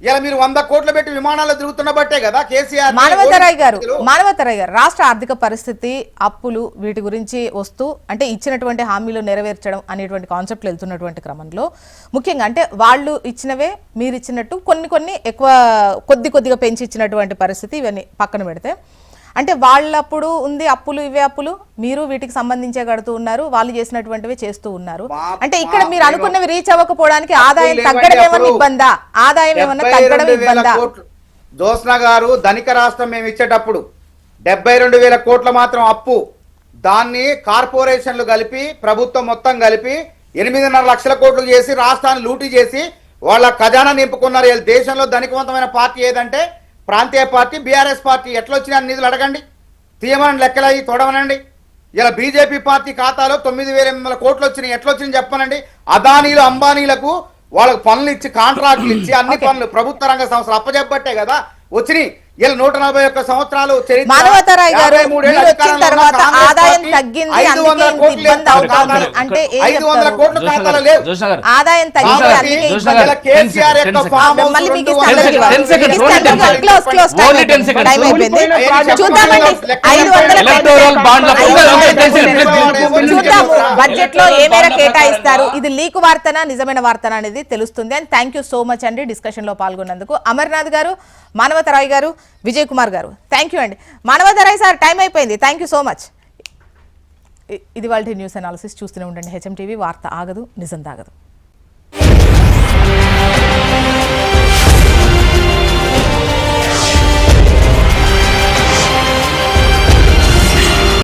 ఇలా మీరు 100 కోట్లు పెట్టి విమానాల్లో తిరుగుతున్న బట్టే కదా కేసీఆర్. మానవతరాయ్ గారు రాష్ట్ర ఆర్థిక పరిస్థితి, అప్పులు వీటి గురించి వస్తూ అంటే ఇచ్చినటువంటి హామీలు నెరవేర్చడం అనేటువంటి కాన్సెప్ట్లు వెళ్తున్నటువంటి క్రమంలో ముఖ్యంగా అంటే వాళ్ళు ఇచ్చినవే మీరు ఇచ్చినట్టు కొన్ని ఎక్కువ కొద్దిగా పెంచి ఇచ్చినటువంటి పరిస్థితి ఇవన్నీ పక్కన పెడితే అంటే వాళ్ళప్పుడు ఉంది అప్పులు, ఇవే అప్పులు, మీరు వీటికి సంబంధించే కడుతూ ఉన్నారు, వాళ్ళు చేసినటువంటివి చేస్తూ ఉన్నారు. అంటే ఇక్కడ మీరు అనుకున్నవి రీచ్ అవ్వకపోవడానికి ఆదాయం తగ్గడం ఏమన్నా ఇబ్బందా? ఆదాయం ఏమన్నా తగ్గడం ఇబ్బందా? జోస్నా గారు ధనిక రాష్ట్రం మేము ఇచ్చేటప్పుడు 72,000 కోట్ల మాత్రం అప్పు, దాన్ని కార్పొరేషన్లు కలిపి ప్రభుత్వం మొత్తం కలిపి 8.5 లక్షల కోట్లు చేసి రాష్ట్రాన్ని లూటీ చేసి వాళ్ళ ఖజానా నింపుకున్నారు. దేశంలో ధనికవంతమైన పార్టీ ఏదంటే ప్రాంతీయ పార్టీ బీఆర్ఎస్ పార్టీ. ఎట్లా వచ్చిన నిధులు అడగండి, తీయమని లెక్కలయ్యి తోడవనండి. ఇలా బీజేపీ పార్టీ ఖాతాలో 9,800 కోట్లు వచ్చినాయి, ఎట్లా వచ్చినాయి చెప్పనండి. అదానీలు అంబానీలకు వాళ్ళకు పనులు ఇచ్చి కాంట్రాక్టులు ఇచ్చి అన్ని పనులు ప్రభుత్వ రంగ సంస్థలు అప్పచెప్పట్టే కదా వచ్చినాయి. ఇలా 141 సంవత్సరాలు మానవతరాయ్ గారు వచ్చిన తర్వాత ఆదాయం తగ్గింది, 500 కోట్లు అంటే ఆదాయం బడ్జెట్ లో ఏ మేర కేటాయిస్తారు, ఇది లీక్ వార్తనా నిజమైన వార్తనా అనేది తెలుస్తుంది. And thank you so much అండి డిస్కషన్ లో పాల్గొన్నందుకు. అమర్నాథ్ గారు, మానవతరాయ్ గారు, విజయ్ కుమార్ గారు, థ్యాంక్ యూ అండి. మానవతరాయ్ సార్ టైం అయిపోయింది, థ్యాంక్ యూ సో మచ్. ఇది వాళ్ళ న్యూస్ అనాలిసిస్ చూస్తూనే ఉండండి. హెచ్ఎం టీవీ, వార్త ఆగదు, నిజం తాగదు.